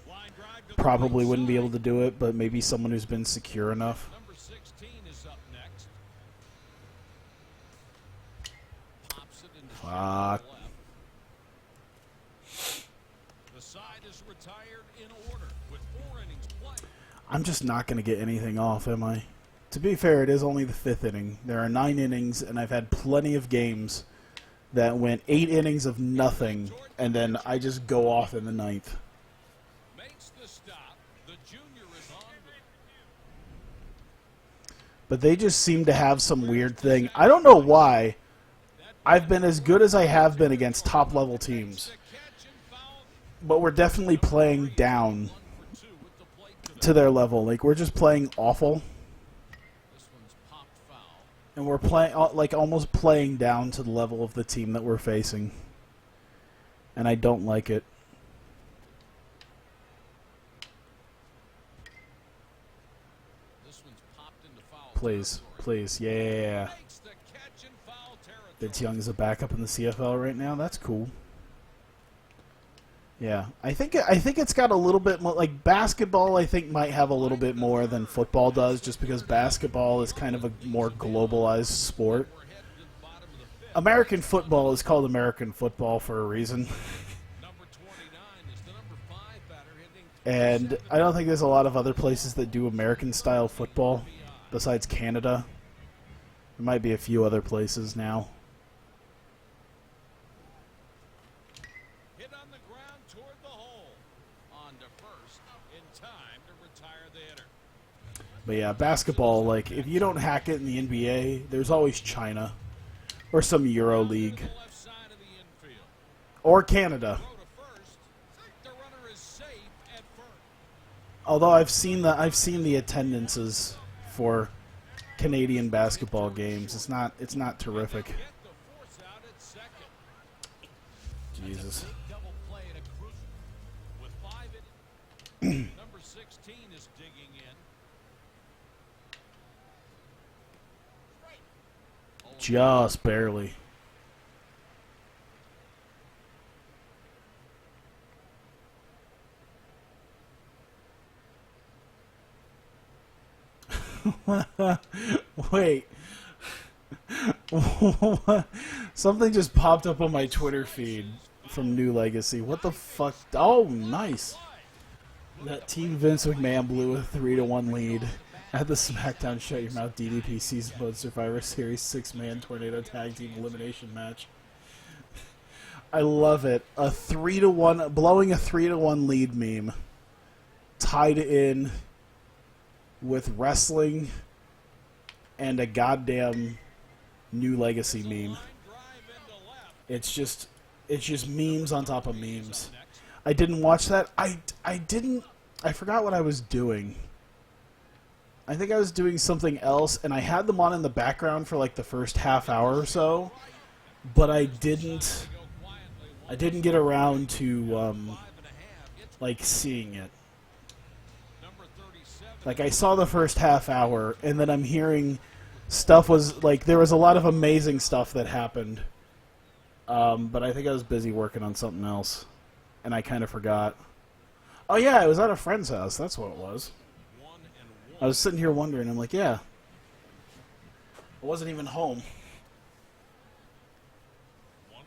probably wouldn't be able to do it, but maybe someone who's been secure enough. Number 16 is up next. Pops it into Fuck. the side is retired in order with 4 innings played. I'm just not going to get anything off, am I? To be fair, it is only the 5th inning. There are 9 innings, and I've had plenty of games that went 8 innings of nothing, and then I just go off in the 9th. Makes the stop. The junior is on. But they just seem to have some weird thing. I don't know why. I've been as good as I have been against top-level teams. But we're definitely playing down to their level. Like, we're just playing awful. And we're playing like almost playing down to the level of the team that we're facing. And I don't like it. This one's popped into foul Please, please, yeah. Makes the catch in foul territory. Vince Young is a backup in the CFL right now. That's cool. Yeah, I think it's got a little bit more, like basketball. I think might have a little bit more than football does, just because basketball is kind of a more globalized sport. American football is called American football for a reason. And I don't think there's a lot of other places that do American-style football besides Canada. There might be a few other places now. Hit on the ground toward the hole. On to first in time to retire the hitter. But yeah, basketball, like, if you don't hack it in the NBA, there's always China. Or some Euro League. The left side of the infield. Or Canada. Throw to first. The runner is safe at first. Although I've seen the attendances for Canadian basketball games. It's not terrific. Get the force out at second. Jesus. Double play at a crucial. With 5 innings. Number 16 is digging in. Just barely. Wait. Something just popped up on my Twitter feed from New Legacy. What the fuck? Oh, nice. That Team Vince McMahon blew a 3-1 lead at the SmackDown Shut Your Mouth DDP Season Mode Survivor Series 6-man Tornado Tag Team Elimination Match. I love it. A 3-1, blowing a 3-1 lead meme tied in with wrestling and a goddamn New Legacy meme. It's just memes on top of memes. I didn't watch that. I forgot what I was doing. I think I was doing something else, and I had them on in the background for like the first half hour or so, but I didn't get around to like seeing it. Like, I saw the first half hour, and then I'm hearing stuff was like, there was a lot of amazing stuff that happened, but I think I was busy working on something else, and I kind of forgot. Oh yeah, I was at a friend's house. That's what it was. I was sitting here wondering. I'm like, yeah, I wasn't even home. 1-1.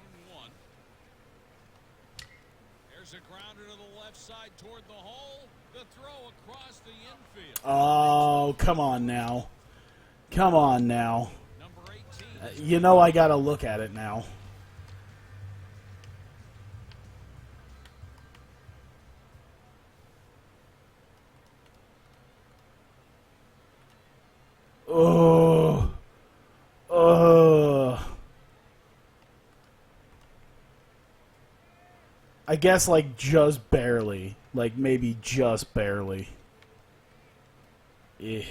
There's a grounder to the left side toward the hole. The throw across the infield. Oh, come on now. Come on now. Number 18. You know I gotta look at it now. Oh. I guess, like, just barely. Like, maybe just barely. Eh.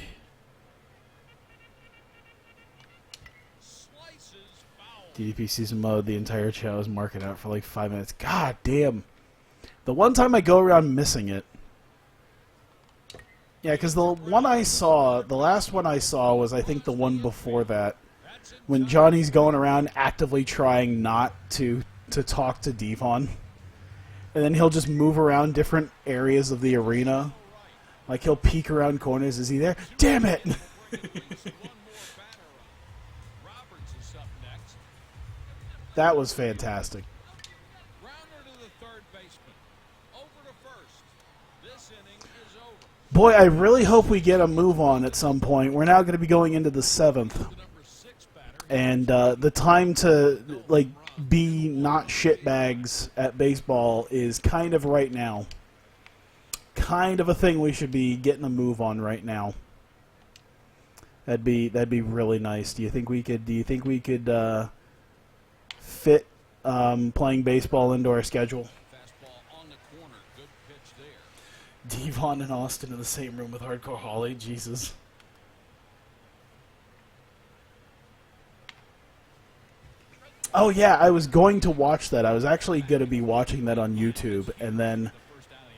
Slices foul. DDP season mode, the entire chat was marking out for like 5 minutes. God damn. The one time I go around missing it. Yeah, because the one I saw, the last one I saw was, I think, the one before that. When Johnny's going around actively trying not to talk to Devon. And then he'll just move around different areas of the arena. Like, he'll peek around corners. Is he there? Damn it! One more batter up. Roberts is up next. That was fantastic. Grounder to the third baseman. Over to first. This inning is over. Boy, I really hope we get a move on at some point. We're now going to be going into the 7th. The number 6 batter. And the time to, like, be not shitbags at baseball is kind of right now. Kind of a thing we should be getting a move on right now. That'd be really nice. Do you think we could fit playing baseball into our schedule? Fastball on the corner. Good pitch there. Devon and Austin in the same room with Hardcore Holly. Jesus. Oh yeah, I was going to watch that. I was actually going to be watching that on YouTube, and then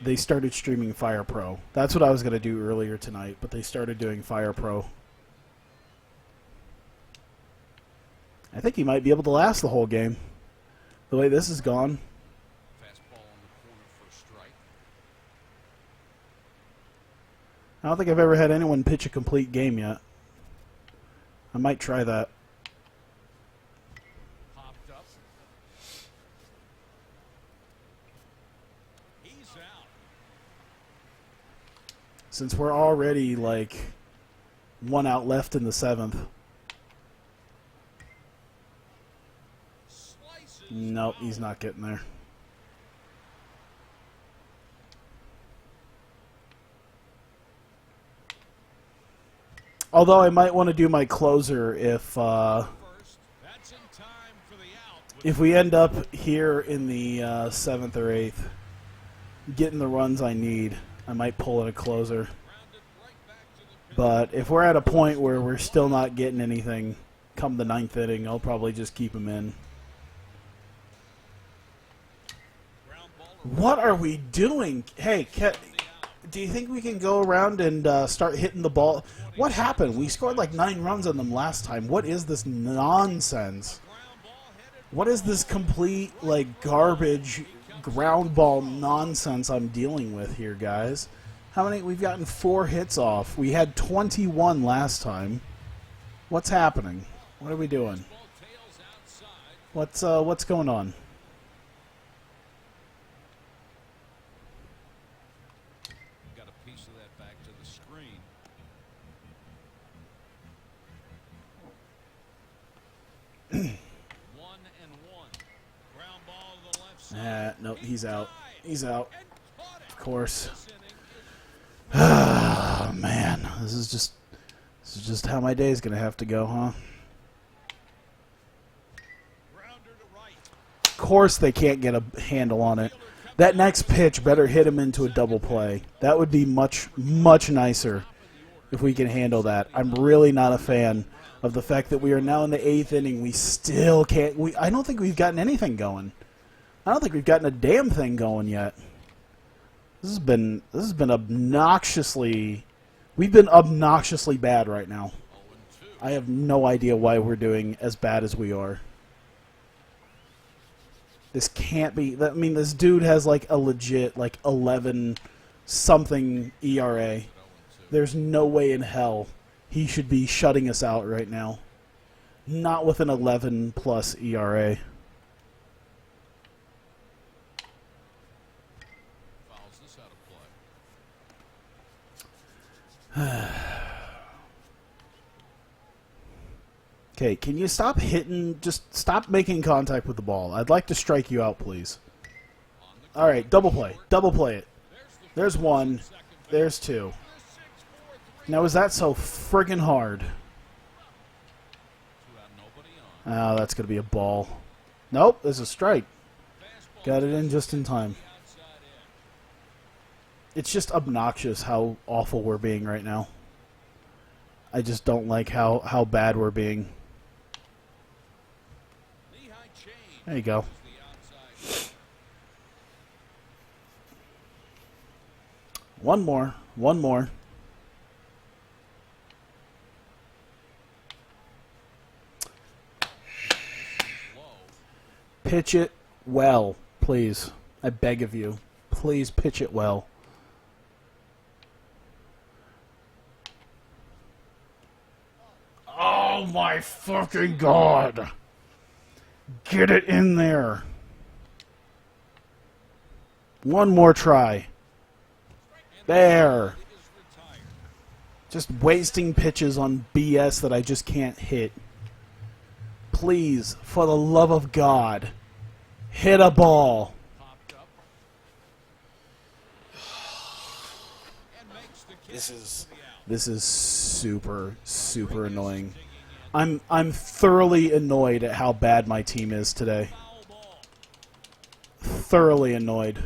they started streaming Fire Pro. That's what I was going to do earlier tonight, but they started doing Fire Pro. I think he might be able to last the whole game. The way this is gone. Fastball on the corner for a strike. I don't think I've ever had anyone pitch a complete game yet. I might try that. Popped up. He's out. Since we're already, like, 1 out left in the 7th. Nope, he's not getting there. Although I might want to do my closer if we end up here in the 7th or 8th, getting the runs I need, I might pull in a closer. But if we're at a point where we're still not getting anything come the 9th inning, I'll probably just keep him in. What are we doing? Hey, do you think we can go around and start hitting the ball? What happened? We scored like 9 runs on them last time. What is this nonsense? What is this complete, like, garbage ground ball nonsense I'm dealing with here, guys? How many? We've gotten 4 hits off. We had 21 last time. What's happening? What are we doing? What's going on? Got a piece of that back to the screen. One and one. Ground ball to the left side. Nope, he's out. He's out. Of course. Ah, man, this is just how my day's gonna have to go, huh? Of course they can't get a handle on it. That next pitch better hit him into a double play. That would be much, much nicer if we can handle that. I'm really not a fan of the fact that we are now in the 8th inning. We still can't. I don't think we've gotten anything going. I don't think we've gotten a damn thing going yet. This has been obnoxiously. We've been obnoxiously bad right now. I have no idea why we're doing as bad as we are. This can't be. I mean, this dude has like a legit like 11 something ERA. There's no way in hell he should be shutting us out right now. Not with an 11 plus ERA. Fouls this out of play. Okay, can you stop hitting? Just stop making contact with the ball. I'd like to strike you out, please. All right, double play. Double play it. There's 1. There's 2. Now, is that so friggin' hard? Oh, that's going to be a ball. Nope, there's a strike. Got it in just in time. It's just obnoxious how awful we're being right now. I just don't like how bad we're being. There you go. One more. One more. Pitch it well, please. I beg of you. Please pitch it well. Oh my fucking God. Get it in there. One more try. There. Just wasting pitches on BS that I just can't hit. Please, for the love of God, hit a ball. This is super annoying. I'm thoroughly annoyed at how bad my team is today. Thoroughly annoyed.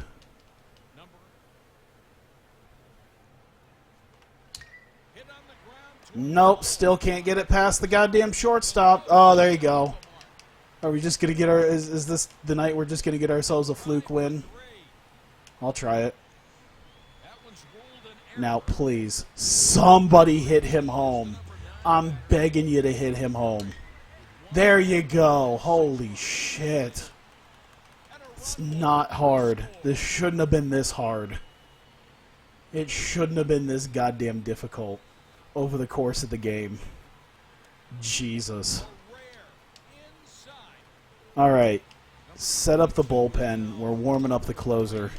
Nope, still can't get it past the goddamn shortstop. Oh, there you go. Are we just gonna get our? Is this the night we're just gonna get ourselves a fluke win? I'll try it. Now, please, somebody hit him home. I'm begging you to hit him home. There you go. Holy shit. It's not hard. This shouldn't have been this hard. It shouldn't have been this goddamn difficult over the course of the game. Jesus. All right. Set up the bullpen. We're warming up the closer.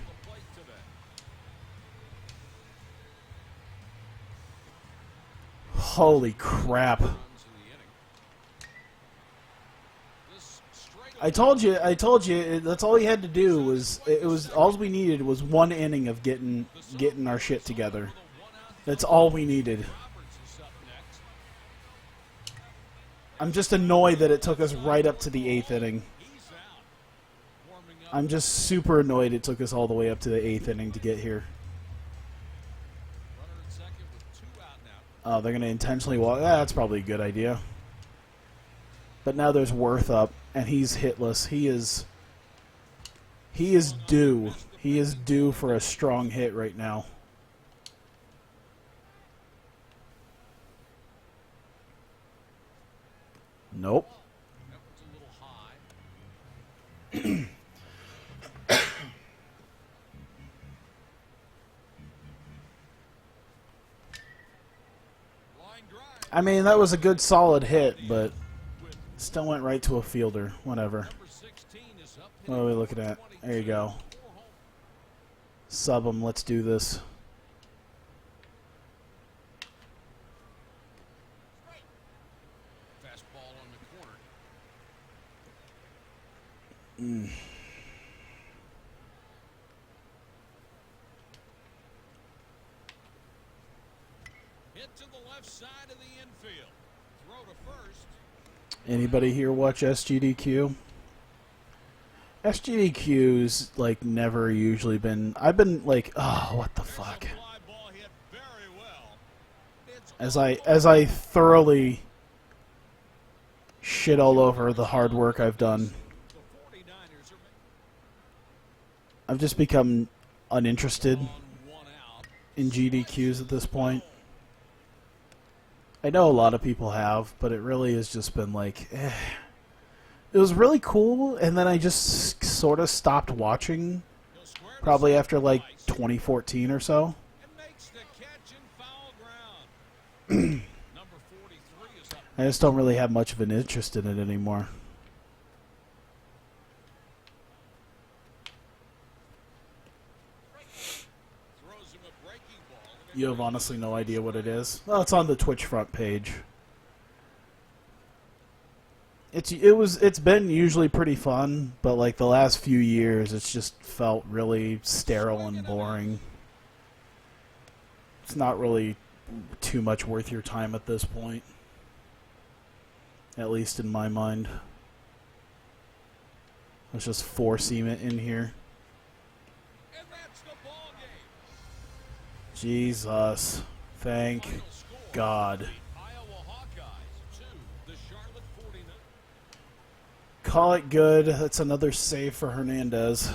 Holy crap. runs in the inning. This straight I told you, that's all he had to do was, all we needed was one inning of getting our shit together. That's all we needed. Roberts is up next. I'm just annoyed that it took us right up to the 8th inning. He's out. Warming up. I'm just super annoyed it took us all the way up to the 8th inning to get here. Runner at second with 2 out now. Oh, they're going to intentionally walk. That's probably a good idea. But now there's Worth up, and he's hitless. He is due. He is due for a strong hit right now. Nope. That one's a little high. Line drive. I mean, that was a good solid hit, but still went right to a fielder. Whatever. Number 16 is up. What are we looking at? There you go. Sub him. Let's do this. Fastball on the corner. Hit to the left side of the infield. Throw to first. Anybody here watch SGDQ? SGDQ's like never usually been. I've been like, oh, what the fuck? Fly ball hit very well. It's As I thoroughly shit all over the hard work I've done, the 49ers are I've just become uninterested on 1 out. in GDQs at this point. I know a lot of people have, but it really has just been like, eh. It was really cool, and then I just sort of stopped watching, He'll square to probably second after like twice 2014 or so. and makes the catch in foul ground. Number 43 is up. I just don't really have much of an interest in it anymore. Throws him a breaking ball. You have honestly no idea what it is. Well, it's on the Twitch front page. It's been usually pretty fun, but like the last few years, it's just felt really sterile and boring. It's not really too much worth your time at this point, at least in my mind. Let's just forcing it in here. And that's the ball game. Jesus, thank Final score. God. The Iowa Hawkeyes 2, the Charlotte 49ers. Call it good. That's another save for Hernandez.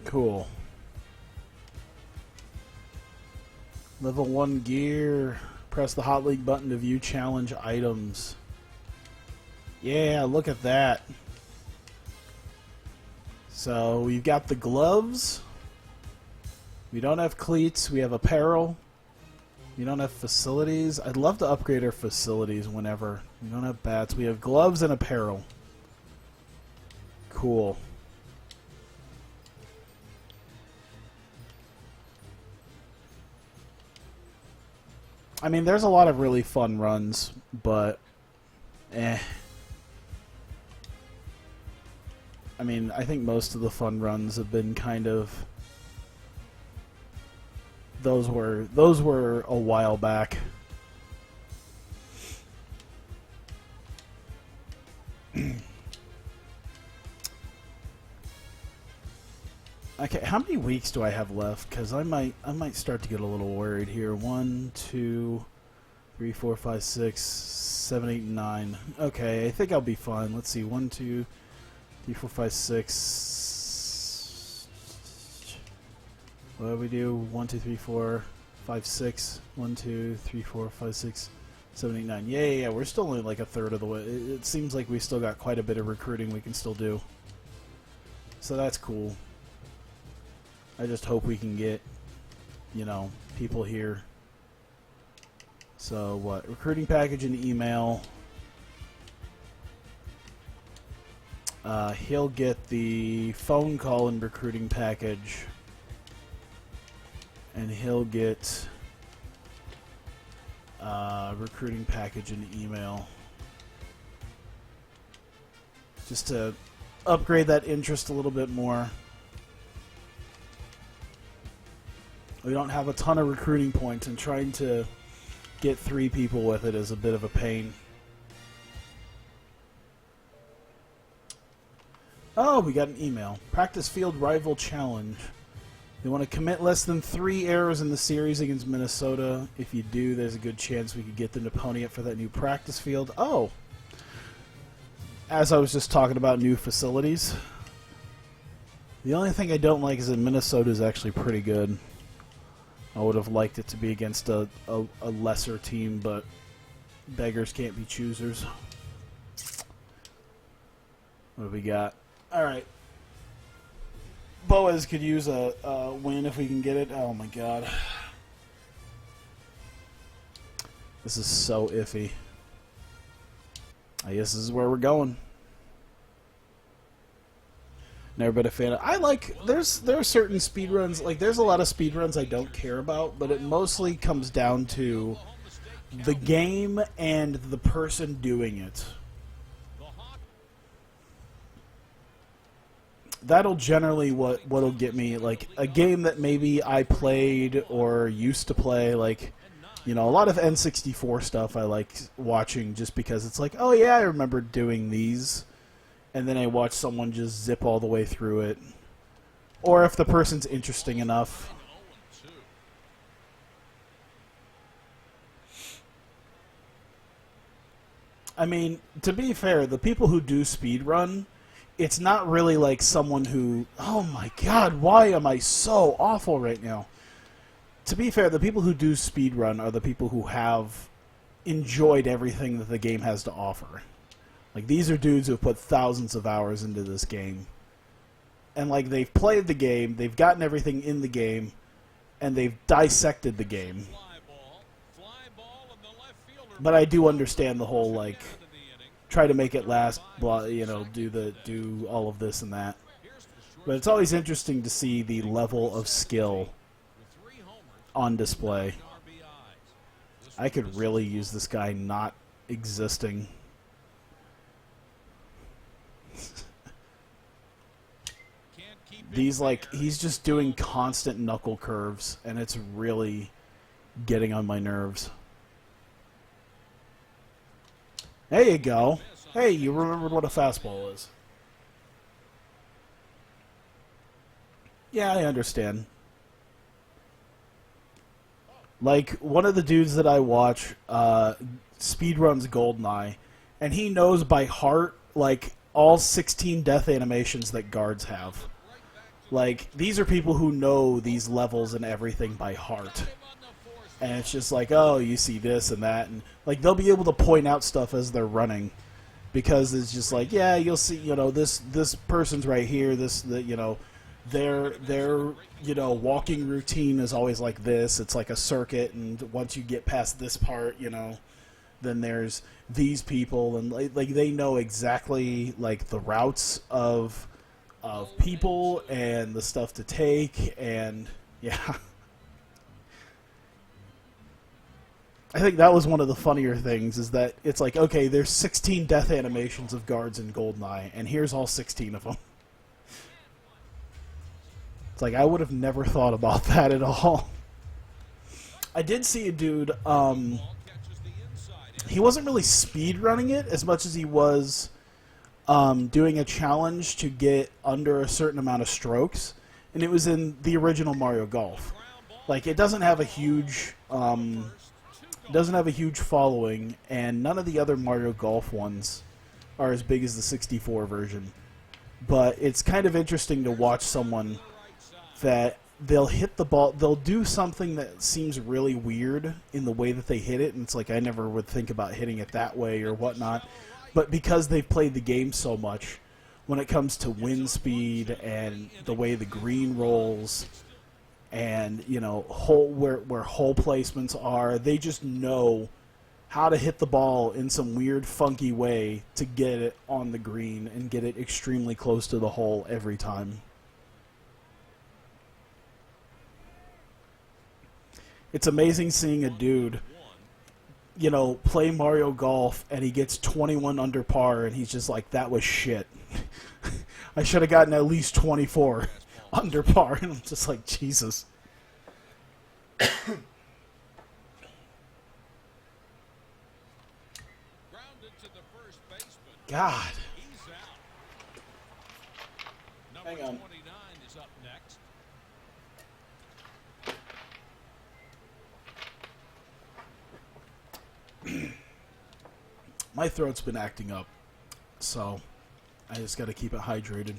Cool. Level 1 gear. Press the Hot League button to view challenge items. Yeah, look at that. So we've got the gloves. We don't have cleats. We have apparel. We don't have facilities. I'd love to upgrade our facilities whenever. We don't have bats. We have gloves and apparel. Cool. I mean, there's a lot of really fun runs, but eh. I mean, I think most of the fun runs have been kind of those were a while back. Okay, how many weeks do I have left? Because I might start to get a little worried here. 1, 2, 3, 4, 5, 6, 7, 8, 9. Okay, I think I'll be fine. Let's see. 1, 2, 3, 4, 5, 6. What do we do? 1, 2, 3, 4, 5, 6. 1, 2, 3, 4, 5, 6, 7, 8, 9. Yeah. We're still only like a third of the way. It seems like we still got quite a bit of recruiting we can still do. So that's cool. I just hope we can get, you know, people here. So what? Recruiting package and email. He'll get the phone call and recruiting package, and he'll get recruiting package and email, just to upgrade that interest a little bit more. We don't have a ton of recruiting points, and trying to get 3 people with it is a bit of a pain. Oh, we got an email. Practice field rival challenge. They want to commit less than 3 errors in the series against Minnesota. If you do, there's a good chance we could get them to pony up for that new practice field. Oh! As I was just talking about new facilities. The only thing I don't like is that Minnesota is actually pretty good. I would have liked it to be against a lesser team, but beggars can't be choosers. What do we got? Alright. Boaz could use a win if we can get it. Oh my god. This is so iffy. I guess this is where we're going. Never been a fan of. There are certain speedruns, like there's a lot of speedruns I don't care about, but it mostly comes down to the game and the person doing it. That'll generally what'll get me, like a game that maybe I played or used to play, like, you know, a lot of N64 stuff I like watching just because it's like, oh yeah, I remember doing these. And then I watch someone just zip all the way through it. Or if the person's interesting enough. I mean, to be fair, the people who do speedrun, it's not really like someone who... Oh my god, why am I so awful right now? To be fair, the people who do speedrun are the people who have enjoyed everything that the game has to offer. Like, these are dudes who have put thousands of hours into this game. And, like, they've played the game, they've gotten everything in the game, and they've dissected the game. But I do understand the whole, like, try to make it last, blah, you know, do all of this and that. But it's always interesting to see the level of skill on display. I could really use this guy not existing. These, like, he's just doing constant knuckle curves, and it's really getting on my nerves. There you go. Hey, you remembered what a fastball is. Yeah, I understand. Like, one of the dudes that I watch speedruns GoldenEye, and he knows by heart, like, all 16 death animations that guards have. Like, these are people who know these levels and everything by heart. And it's just like, oh, you see this and that. And, like, they'll be able to point out stuff as they're running. Because it's just like, yeah, you'll see, you know, this person's right here. You know, their you know, walking routine is always like this. It's like a circuit. And once you get past this part, you know, then there's these people. And, like they know exactly, like, the routes of people and the stuff to take, and yeah. I think that was one of the funnier things, is that it's like, okay, there's 16 death animations of guards in GoldenEye, and here's all 16 of them. It's like, I would have never thought about that at all. I did see a dude, he wasn't really speed running it as much as he was doing a challenge to get under a certain amount of strokes, and it was in the original Mario Golf. Like, it doesn't have a huge following, and none of the other Mario Golf ones are as big as the 64 version. But it's kind of interesting to watch someone that they'll hit the ball, they'll do something that seems really weird in the way that they hit it, and it's like, I never would think about hitting it that way or whatnot. But because they've played the game so much, when it comes to wind speed and the way the green rolls and, you know, where hole placements are, they just know how to hit the ball in some weird, funky way to get it on the green and get it extremely close to the hole every time. It's amazing seeing a dude, you know, play Mario Golf and he gets 21 under par and he's just like, that was shit. I should have gotten at least 24 under par. And I'm just like, Jesus. God. Hang on. Is up next. My throat's been acting up, so I just got to keep it hydrated.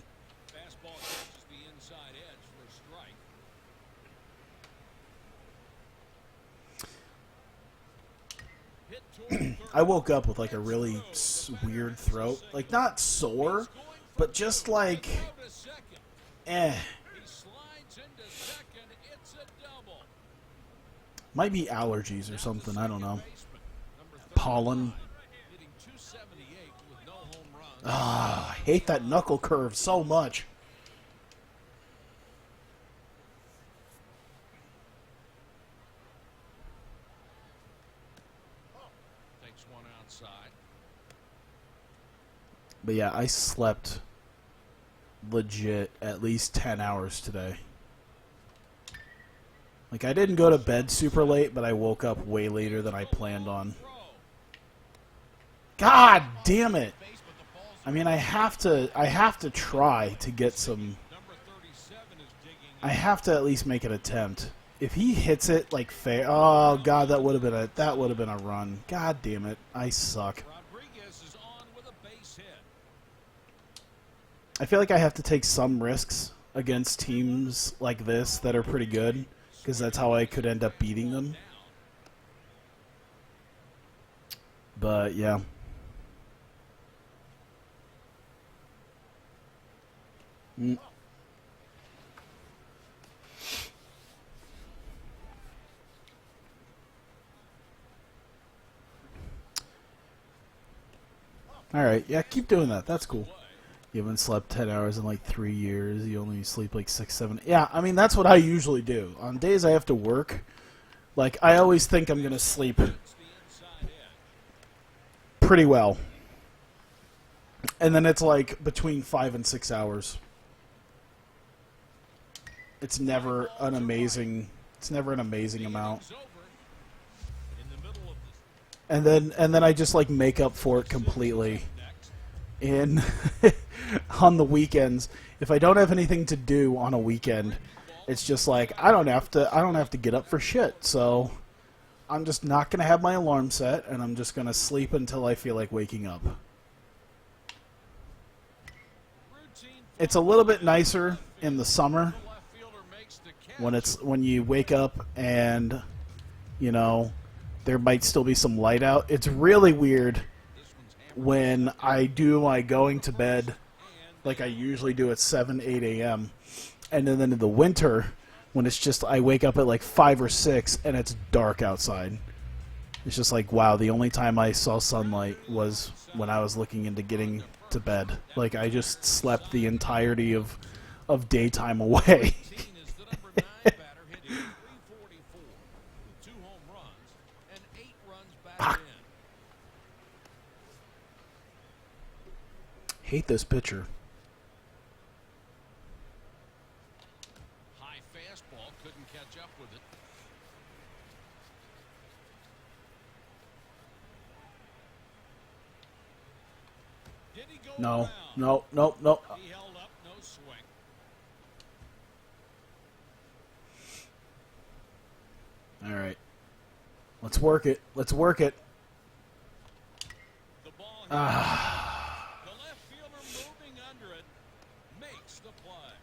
Fastball catches the inside edge for a strike. I woke up with like a really weird throat, like not sore, but just like, eh. He slides into second. It's a double. Might be allergies or something. I don't know. Pollen. Hitting 278 with no home runs. Ah, I hate that knuckle curve so much. Takes one outside. But yeah, I slept legit at least 10 hours today. Like, I didn't go to bed super late, but I woke up way later than I planned on. God damn it! I mean, I have to try to get some. I have to at least make an attempt. If he hits it like fair, oh god, that would have been a run. God damn it, I suck. Rodriguez is on with a base hit. I feel like I have to take some risks against teams like this that are pretty good, because that's how I could end up beating them. But yeah. Alright, yeah, keep doing that. That's cool. You haven't slept 10 hours in like 3 years. You only sleep like 6, 7. Yeah, I mean, that's what I usually do. On days I have to work, like, I always think I'm going to sleep pretty well. And then it's like between 5 and 6 hours. It's never an amazing amount. And then I just like make up for it completely in on the weekends. If I don't have anything to do on a weekend, it's just like I don't have to get up for shit. So I'm just not going to have my alarm set and I'm just going to sleep until I feel like waking up. It's a little bit nicer in the summer when you wake up and you know there might still be some light out. It's really weird when I do my going to bed like I usually do at 7, 8 a.m. And then in the winter when it's just I wake up at like 5 or 6 and it's dark outside. It's just like, wow, the only time I saw sunlight was when I was looking into getting to bed. Like I just slept the entirety of daytime away. Hate this pitcher. High fastball couldn't catch up with it. Did he go No, around? no. He held up, no swing. All right. Let's work it. Let's work it. The ball hit. The left fielder moving under it makes the play.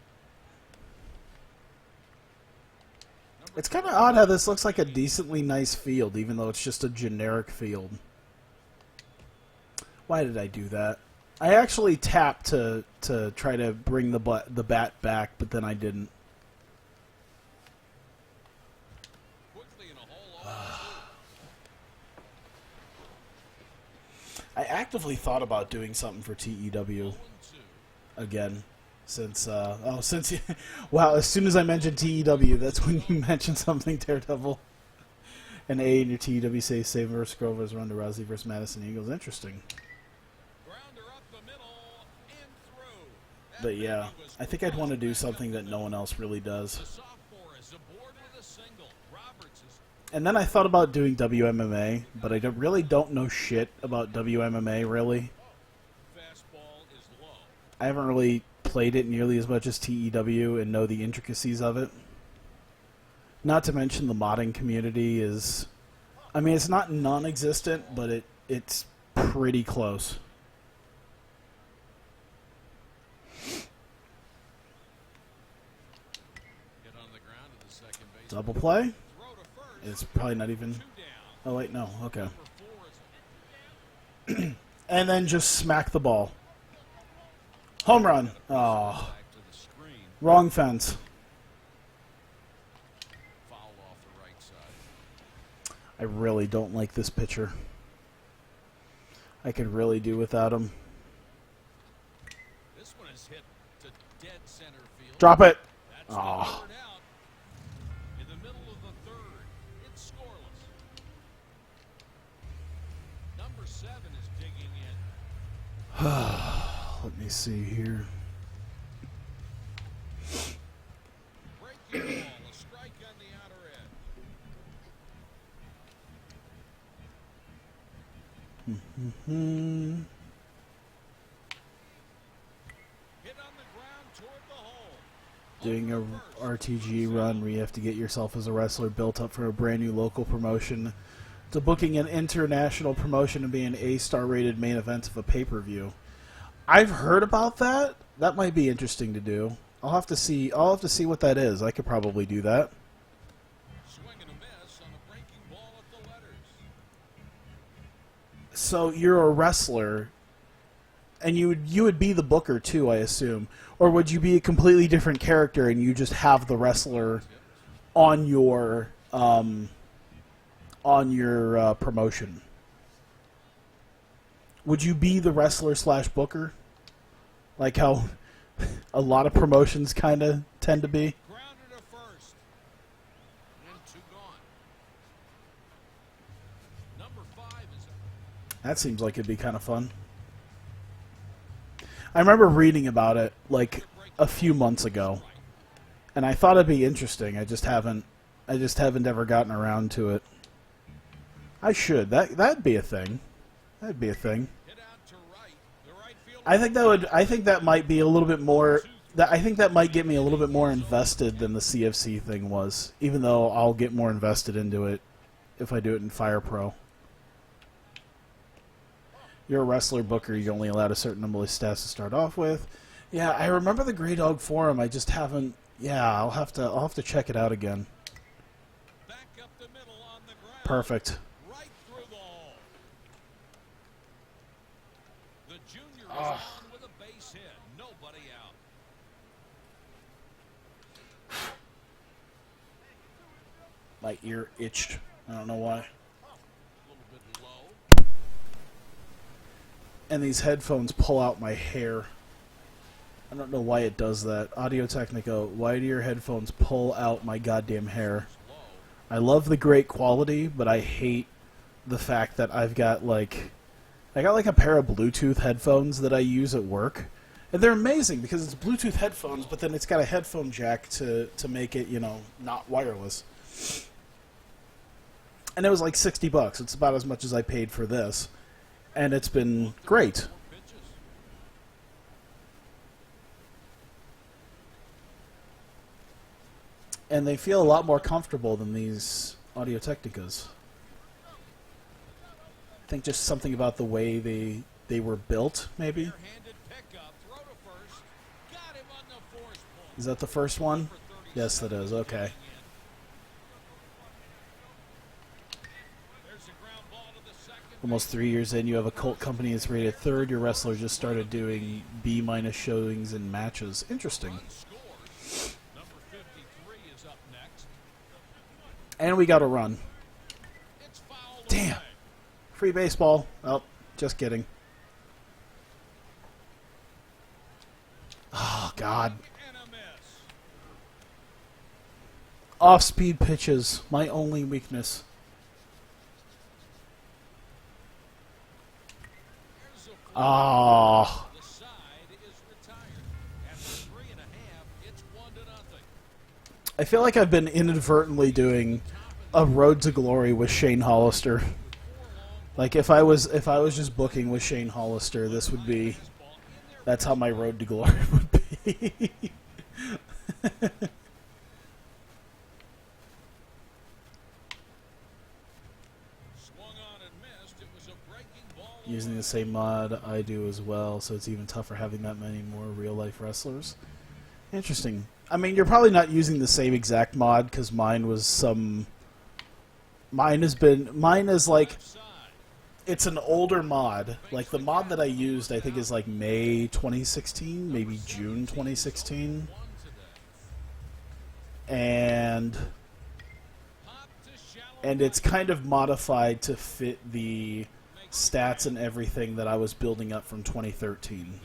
It's kind of odd how this looks like a decently nice field, even though it's just a generic field. Why did I do that? I actually tapped to try to bring the bat back, but then I didn't. Quickly in a hole off. actively thought about doing something for TEW again. Since wow, as soon as I mentioned TEW, that's when you mentioned something Daredevil. An A in your TEW say Save versus Grover's Ronda Rousey versus Madison Eagles. Interesting. But yeah, I think I'd want to do something that no one else really does. And then I thought about doing WMMA, but I really don't know shit about WMMA, really. I haven't really played it nearly as much as TEW and know the intricacies of it. Not to mention the modding community is... I mean, it's not non-existent, but it's pretty close. Double play? It's probably not even... Oh, wait, no. Okay. And then just smack the ball. Home run. Oh. Wrong fence. I really don't like this pitcher. I could really do without him. Drop it. Oh. Let me see here. Doing a RTG run where you have to get yourself as a wrestler built up for a brand new local promotion to booking an international promotion and being an A-star rated main event of a pay-per-view. I've heard about that. That might be interesting to do. I'll have to see what that is. I could probably do that. So you're a wrestler, and you would be the booker too, I assume, or would you be a completely different character and you just have the wrestler on your promotion? Would you be the wrestler / booker, like how a lot of promotions kind of tend to be? That seems like it'd be kind of fun. I remember reading about it like a few months ago, and I thought it'd be interesting. I just haven't ever gotten around to it. I should. That'd be a thing. That'd be a thing. I think that might be a little bit more. I think that might get me a little bit more invested than the CFC thing was, even though I'll get more invested into it if I do it in Fire Pro. You're a wrestler booker. You're only allowed a certain number of stats to start off with. Yeah, I remember the Grey Dog Forum. I just haven't. Yeah, I'll have to check it out again. Perfect. Oh. My ear itched. I don't know why. And these headphones pull out my hair. I don't know why it does that. Audio Technica, why do your headphones pull out my goddamn hair? I love the great quality, but I hate the fact that I got like a pair of Bluetooth headphones that I use at work. And they're amazing because it's Bluetooth headphones, but then it's got a headphone jack to make it, not wireless. And it was like $60. It's about as much as I paid for this. And it's been great. And they feel a lot more comfortable than these Audio Technicas. I think just something about the way they were built, maybe. Is that the first one? Yes, that is. Okay. Almost 3 years in, you have a cult company that's rated third. Your wrestler just started doing B- showings in matches. Interesting. And we got a run. Damn. Free baseball. Oh, just kidding. God. And a miss. Off-speed pitches, my only weakness. Here's a Ah. The side is retired. After 3.5, it's 1-0. I feel like I've been inadvertently doing a Road to Glory with Shane Hollister. Like if I was just booking with Shane Hollister, this would be, that's how my Road to Glory would be. Swung on and missed. It was a breaking ball. Using the same mod I do as well, so it's even tougher having that many more real-life wrestlers. Interesting. I mean, you're probably not using the same exact mod, because mine was some... Mine is like... It's an older mod. Like, the mod that I used, I think, is like May 2016, maybe June 2016. And it's kind of modified to fit the stats and everything that I was building up from 2013.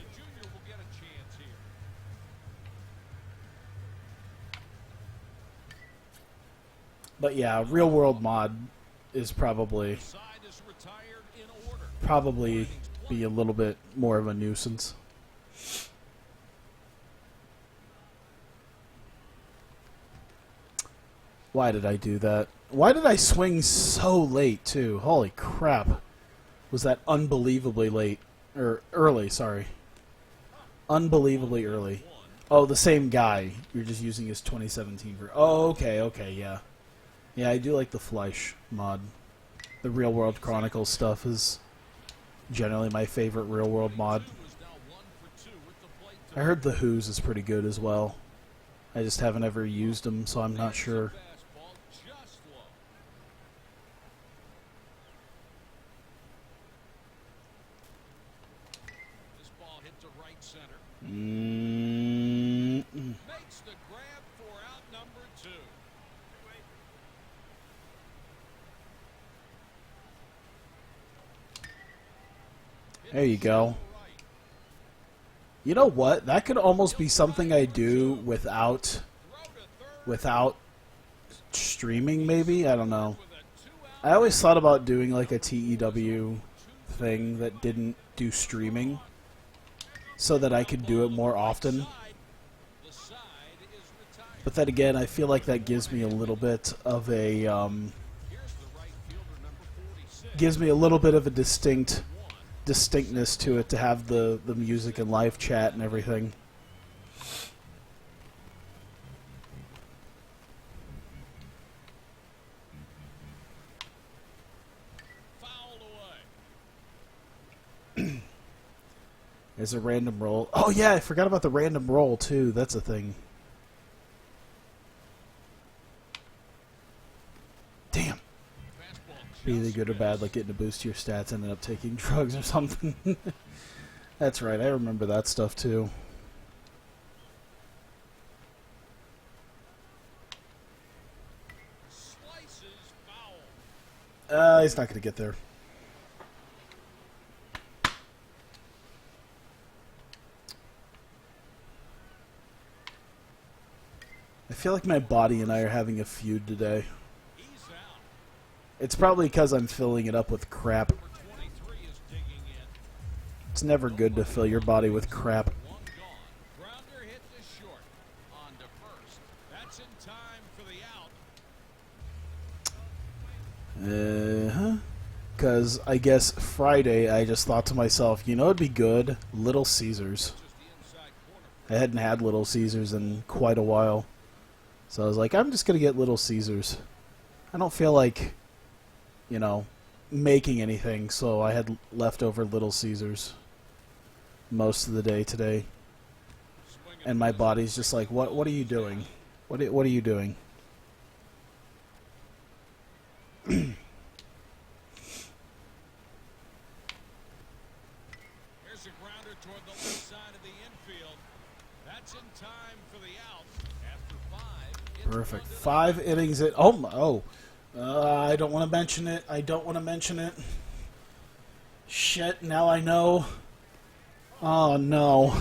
But yeah, real world mod is probably be a little bit more of a nuisance. Why did I do that? Why did I swing so late too? Holy crap. Was that unbelievably late? Or early, sorry. Unbelievably early. Oh, the same guy. You're just using his 2017 version. Oh, okay, yeah. Yeah, I do like the Fleisch mod. The Real World Chronicles stuff is generally my favorite Real World mod. I heard the Who's is pretty good as well. I just haven't ever used them, so I'm not sure. Makes the grab for out number 2. There you go. You know what? That could almost be something I do without streaming, maybe? I don't know. I always thought about doing like a TEW thing that didn't do streaming so that I could do it more often. But then again, I feel like that gives me a little bit of a distinctness to it, to have the music and live chat and everything. There's a random roll. Oh yeah, I forgot about the random roll too. That's a thing. Damn. Be either good or bad, like getting a boost to your stats, ended up taking drugs or something. That's right, I remember that stuff too. He's not going to get there. I feel like my body and I are having a feud today. It's probably because I'm filling it up with crap. It's never good to fill your body with crap. Because I guess Friday I just thought to myself, you know it'd be good? Little Caesars. I hadn't had Little Caesars in quite a while. So I was like, I'm just going to get Little Caesars. I don't feel like, you know, making anything, so I had leftover Little Caesars most of the day today. And my body's just like, what are you doing? What are you doing? Here's a grounder toward the left side of the infield. That's in time for the out. After 5. Perfect. 5 innings. I don't want to mention it. I don't want to mention it. Shit, now I know. Oh, no.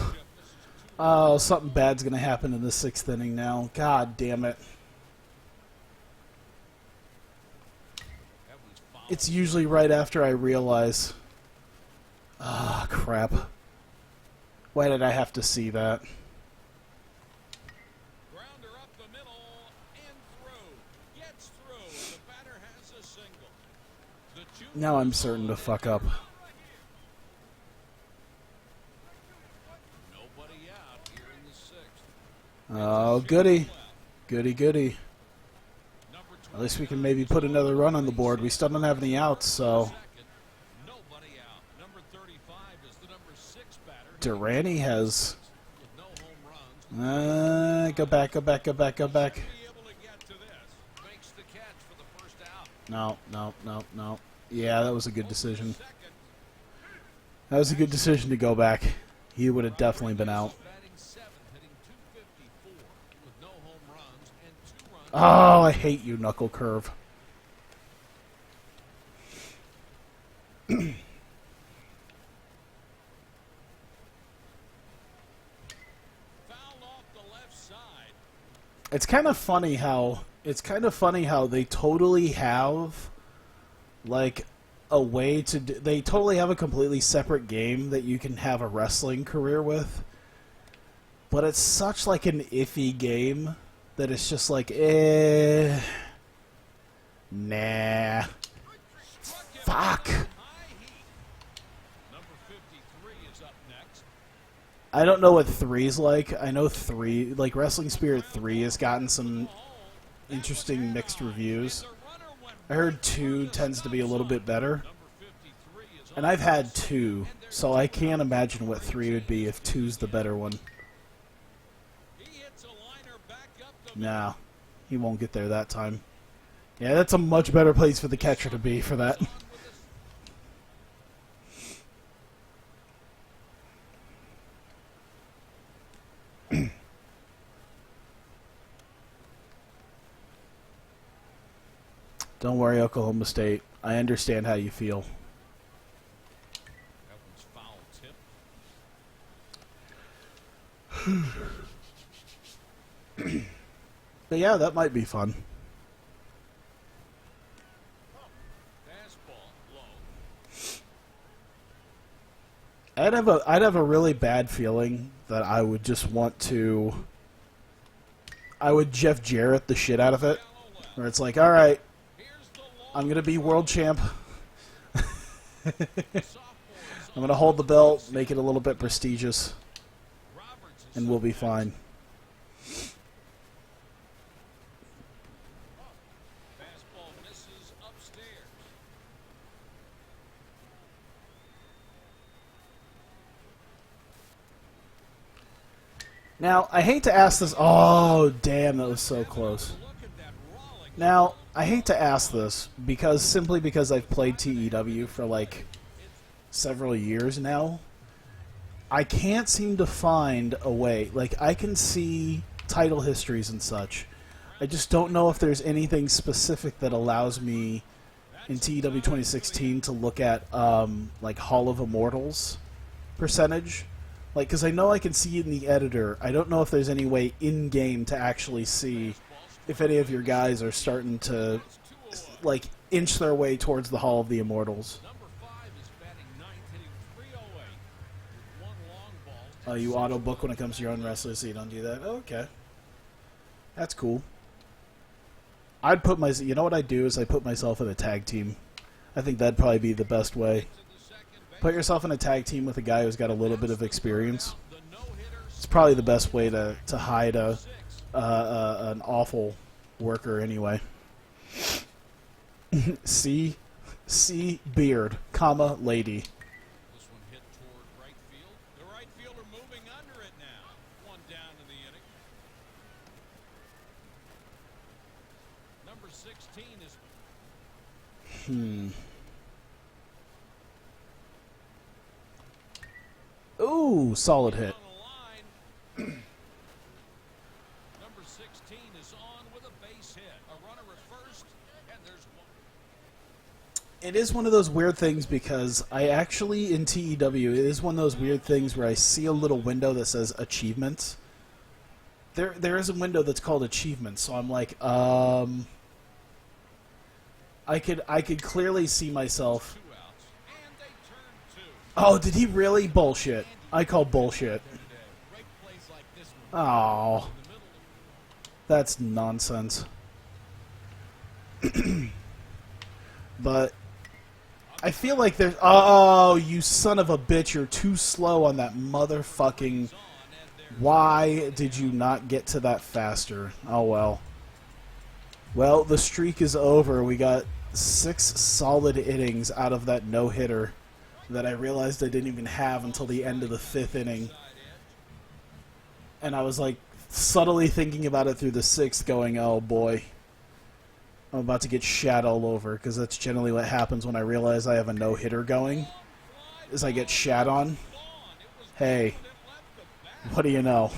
Oh, something bad's going to happen in the 6th inning now. God damn it. It's usually right after I realize. Ah, crap. Why did I have to see that? Grounder up the middle and through. Gets through. The batter has a single. Now I'm certain to fuck up. Nobody out here in the 6th. Oh, goody. Goody, goody. At least we can maybe put another run on the board. We still don't have any outs, so... Nobody out. Number 35 is the number 6 batter. Durrani has... With no home runs. Go back, go back, go back, go back. Be able to get to this. Makes the catch for the first out. No, no, no, no. Yeah, that was a good decision. That was a good decision to go back. He would have definitely been out. Batting 7th, hitting .254 with no home runs and 2 runs. Oh, I hate you, Knuckle Curve. Foul off the left side. It's kind of funny how they totally have like a way to do, they totally have a completely separate game that you can have a wrestling career with. But it's such like an iffy game that it's just like nah. Fuck. High heat. Number 53 is up next. I don't know what 3's like. I know 3, like Wrestling Spirit 3 has gotten some interesting mixed reviews. I heard 2 tends to be a little bit better. And I've had 2, so I can't imagine what 3 would be if 2's the better one. Nah, he won't get there that time. Yeah, that's a much better place for the catcher to be for that. Don't worry, Oklahoma State. I understand how you feel. That one's foul tip. But yeah, that might be fun. Fastball low. I'd have a really bad feeling that I would just want to. I would Jeff Jarrett the shit out of it, where it's like, all right, I'm gonna be world champ. I'm gonna hold the belt, make it a little bit prestigious, and we'll be fine. Fastball misses upstairs. Now, I hate to ask this. Oh, damn, that was so close. Look at that rolling. Now, I hate to ask this simply because I've played TEW for like several years now. I can't seem to find a way. Like, I can see title histories and such. I just don't know if there's anything specific that allows me in TEW 2016 to look at like Hall of Immortals percentage. Like, because I know I can see it in the editor. I don't know if there's any way in-game to actually see if any of your guys are starting to, like, inch their way towards the Hall of the Immortals. Number 5 is batting 9th, hitting .308 with 1 long ball. Oh, you auto-book when it comes to your own wrestlers, so you don't do that? Oh, okay. That's cool. I'd put you know what I'd do is I put myself in a tag team. I think that'd probably be the best way. Put yourself in a tag team with a guy who's got a little bit of experience. It's probably the best way to hide an awful worker anyway. C beard, comma, lady. This one hit toward right field. The right fielder moving under it now. 1 down in the inning. Number 16 is Ooh, solid hit. on the line. Number 16 is on with a base hit. A runner at first, and there's It is one of those weird things because I actually, in TEW, it is one of those weird things where I see a little window that says achievements. There is a window that's called achievements, so I'm like, I could clearly see myself. Oh, did he really? Bullshit. I call bullshit. Oh, that's nonsense. But I feel like there's... Oh, you son of a bitch, you're too slow on that motherfucking... Why did you not get to that faster? Oh, well. Well, the streak is over. We got 6 solid innings out of that no-hitter that I realized I didn't even have until the end of the 5th inning. And I was, like, subtly thinking about it through the 6th, going, oh, boy. I'm about to get shat all over, because that's generally what happens when I realize I have a no-hitter going, is I get shat on. Hey, what do you know?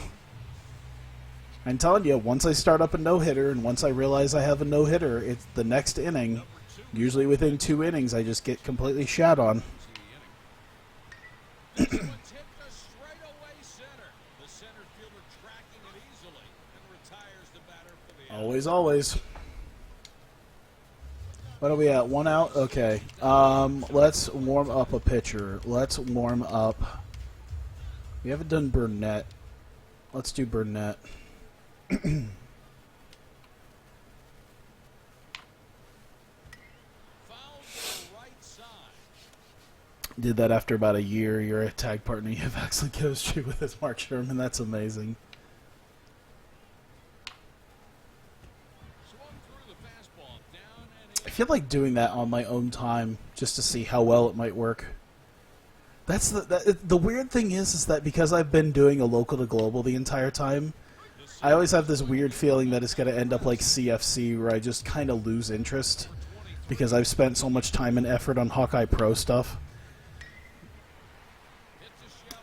I'm telling you, once I start up a no-hitter, and once I realize I have a no-hitter, it's the next inning, usually within 2 innings, I just get completely shat on. Always, always. What are we at? 1 out? Okay. Let's warm up a pitcher. Let's warm up. We haven't done Burnett. Let's do Burnett. Did that after about a year. You're a tag partner. You have excellent chemistry with this Mark Sherman. That's amazing. I feel like doing that on my own time just to see how well it might work. That's the weird thing is that because I've been doing a local to global the entire time, I always have this weird feeling that it's going to end up like CFC, where I just kind of lose interest because I've spent so much time and effort on Hawkeye Pro stuff.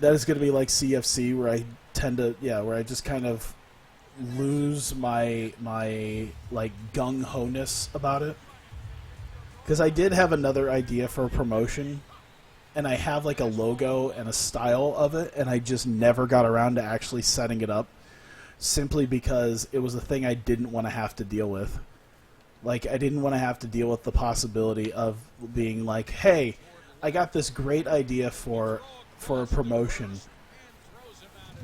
That is going to be like CFC, where I tend to, where I just kind of lose my like gung-ho-ness about it. Because I did have another idea for a promotion, and I have like a logo and a style of it, and I just never got around to actually setting it up, simply because it was a thing I didn't want to have to deal with. Like, I didn't want to have to deal with the possibility of being like, hey, I got this great idea for a promotion,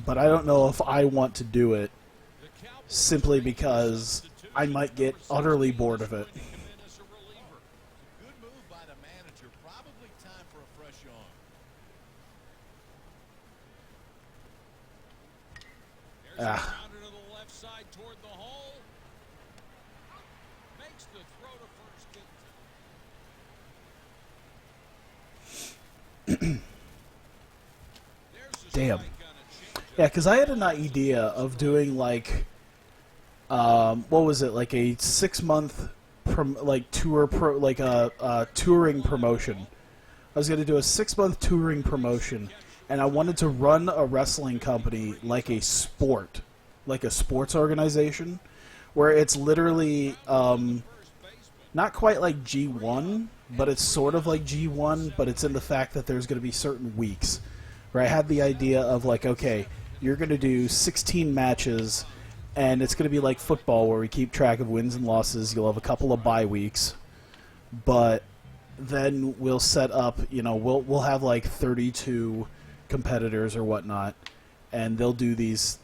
but I don't know if I want to do it, simply because I might get utterly bored of it. Damn. Yeah, because I had an idea of doing like, what was it, like a 6-month touring promotion. I was going to do a 6-month touring promotion, and I wanted to run a wrestling company like a sport, like a sports organization, where it's literally not quite like G1, but it's sort of like G1, but it's in the fact that there's going to be certain weeks where I had the idea of like, okay, you're going to do 16 matches, and it's going to be like football where we keep track of wins and losses. You'll have a couple of bye weeks, but then we'll set up, we'll have like 32 competitors or whatnot, and they'll do these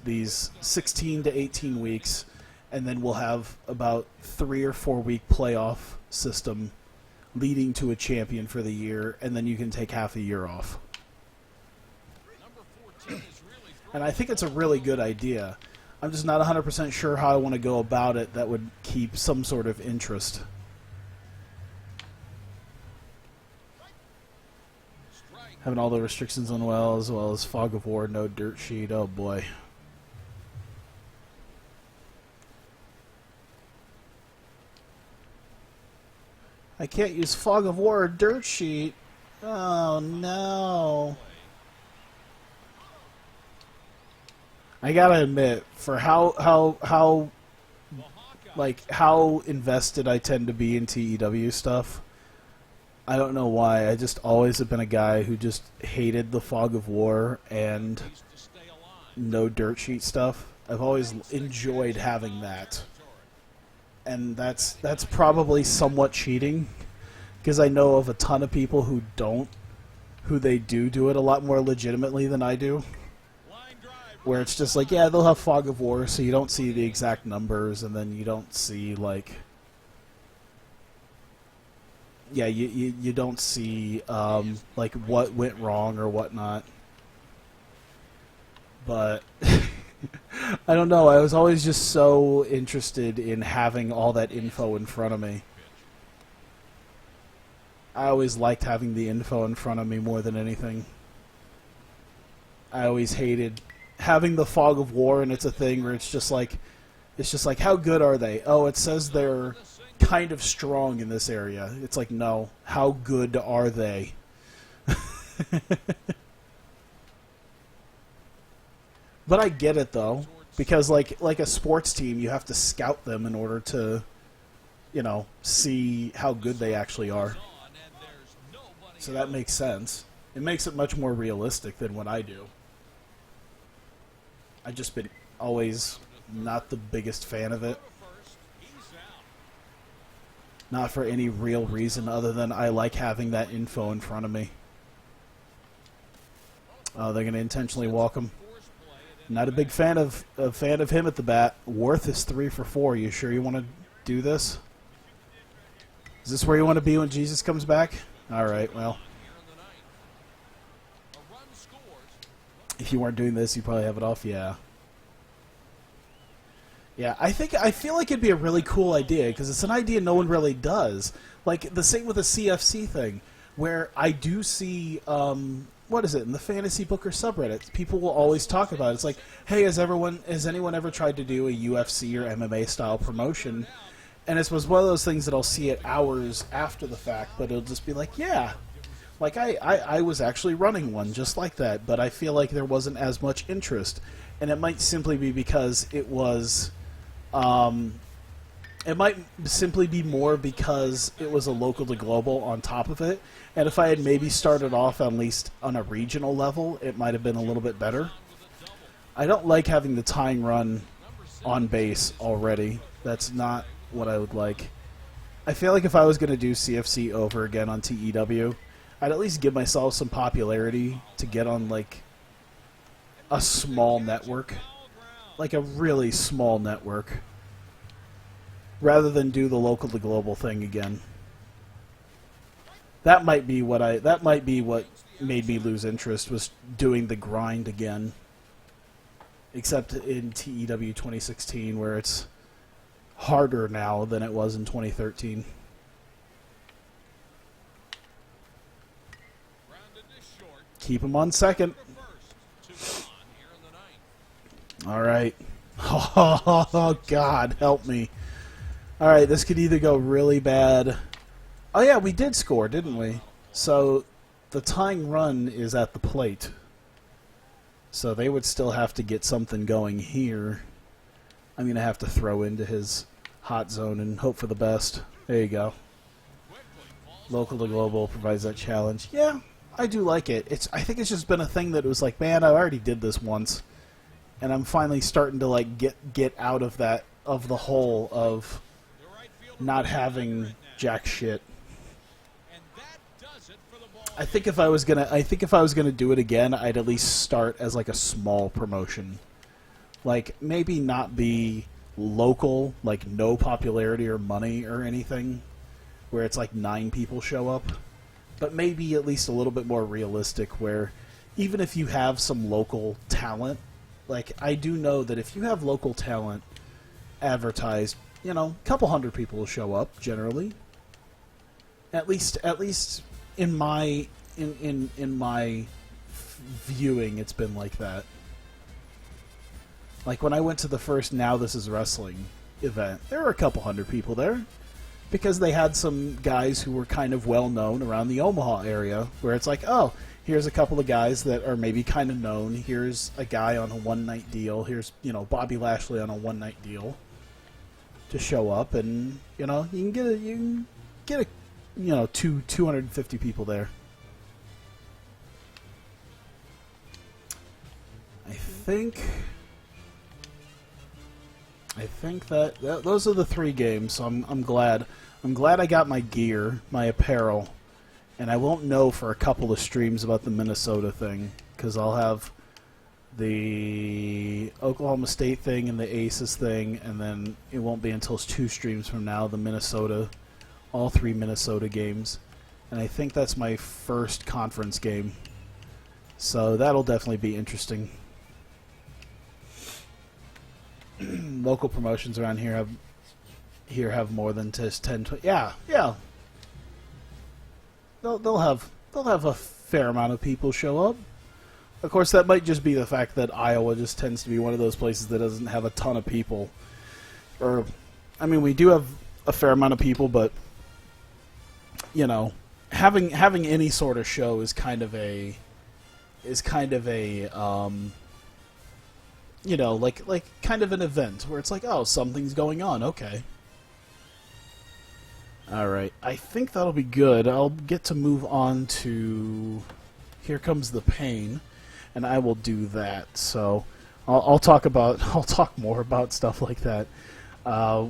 16 to 18 weeks, and then we'll have about 3 or 4 week playoff system leading to a champion for the year, and then you can take half a year off. And I think it's a really good idea. I'm just not 100% sure how I want to go about it that would keep some sort of interest. Having all the restrictions on well, as well as fog of war, no dirt sheet. Oh boy. I can't use fog of war or dirt sheet. Oh no. I gotta admit, for how invested I tend to be in TEW stuff, I don't know why. I just always have been a guy who just hated the fog of war and no dirt sheet stuff. I've always enjoyed having that. And that's probably somewhat cheating, because I know of a ton of people who don't, who they do it a lot more legitimately than I do. Where it's just like, yeah, they'll have fog of war, so you don't see the exact numbers, and then you don't see, like... Yeah, you don't see, like, what went wrong or whatnot. But... I don't know, I was always just so interested in having all that info in front of me. I always liked having the info in front of me more than anything. I always hated having the fog of war, and it's a thing where it's just like, how good are they? Oh, it says they're kind of strong in this area. It's like, no, how good are they? But I get it, though, because like a sports team, you have to scout them in order to, you know, see how good they actually are. So that makes sense. It makes it much more realistic than what I do. I've just been always not the biggest fan of it. Not for any real reason other than I like having that info in front of me. Oh, they're going to intentionally walk him. Not a big fan of him at the bat. Worth is 3 for 4. You sure you want to do this? Is this where you want to be when Jesus comes back? All right, well. If you weren't doing this, you'd probably have it off. Yeah. Yeah, I feel like it'd be a really cool idea, because it's an idea no one really does. Like, the same with the CFC thing, where I do see... what is it, in the fantasy booker subreddit, people will always talk about it. It's like, hey, has anyone ever tried to do a UFC or MMA style promotion? And it was one of those things that I'll see it hours after the fact, but it'll just be like, yeah, like I was actually running one just like that, but I feel like there wasn't as much interest, and it might simply be because it was, it might simply be more because it was a local to global on top of it. And if I had maybe started off at least on a regional level, it might have been a little bit better. I don't like having the tying run on base already. That's not what I would like. I feel like if I was going to do CFC over again on TEW, I'd at least give myself some popularity to get on, like, a small network. Like a really small network. Rather than do the local to global thing again. That might be what made me lose interest, was doing the grind again. Except in TEW 2016, where it's harder now than it was in 2013. Keep him on second. All right. Oh, God, help me. All right, this could either go really bad. Oh, yeah, we did score, didn't we? So the tying run is at the plate. So they would still have to get something going here. I'm going to have to throw into his hot zone and hope for the best. There you go. Local to global provides that challenge. Yeah, I do like it. I think it's just been a thing that was like, man, I already did this once. And I'm finally starting to like get out of that, of the hole of not having jack shit. I think if I was gonna do it again, I'd at least start as like a small promotion. Like maybe not be local, like no popularity or money or anything, where it's like 9 people show up, but maybe at least a little bit more realistic, where even if you have some local talent, like I do know that if you have local talent advertised, you know, a couple hundred people will show up generally. At least in my viewing, it's been like that. Like when I went to the first Now This Is Wrestling event, there were a couple hundred people there because they had some guys who were kind of well known around the Omaha area, where it's like, oh, here's a couple of guys that are maybe kind of known. Here's a guy on a one-night deal. Here's, you know, Bobby Lashley on a one-night deal to show up, and you know, you can get a 250 people there. I think that those are the 3 games. So I'm glad. I'm glad I got my gear, my apparel, and I won't know for a couple of streams about the Minnesota thing because I'll have the Oklahoma State thing and the Aces thing, and then it won't be until 2 streams from now all 3 Minnesota games, and I think that's my first conference game, so that'll definitely be interesting. Local promotions around here have more than just 10, 20. Yeah. They'll have a fair amount of people show up. Of course, that might just be the fact that Iowa just tends to be one of those places that doesn't have a ton of people. We do have a fair amount of people, but having any sort of show is kind of a like kind of an event where it's like, oh, something's going on. Okay. All right. I think that'll be good. I'll get to move on to Here Comes the Pain, and I will do that. So I'll talk more about stuff like that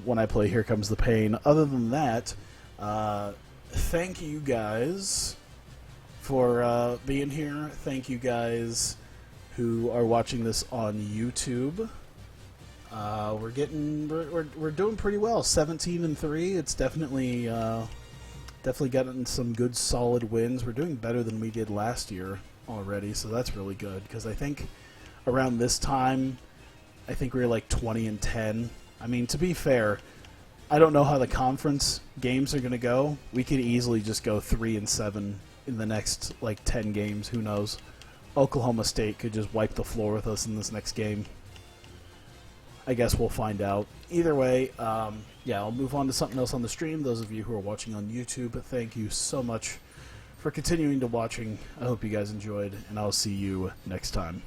when I play Here Comes the Pain. Other than that, thank you guys for being here. Thank you guys who are watching this on YouTube. We're doing pretty well. 17-3. It's definitely gotten some good solid wins. We're doing better than we did last year already, so that's really good. Because I think around this time, I think we were like 20-10. I mean, to be fair, I don't know how the conference games are going to go. We could easily just go 3-7 in the next like 10 games. Who knows? Oklahoma State could just wipe the floor with us in this next game. I guess we'll find out. Either way, I'll move on to something else on the stream. Those of you who are watching on YouTube, thank you so much for continuing to watching. I hope you guys enjoyed, and I'll see you next time.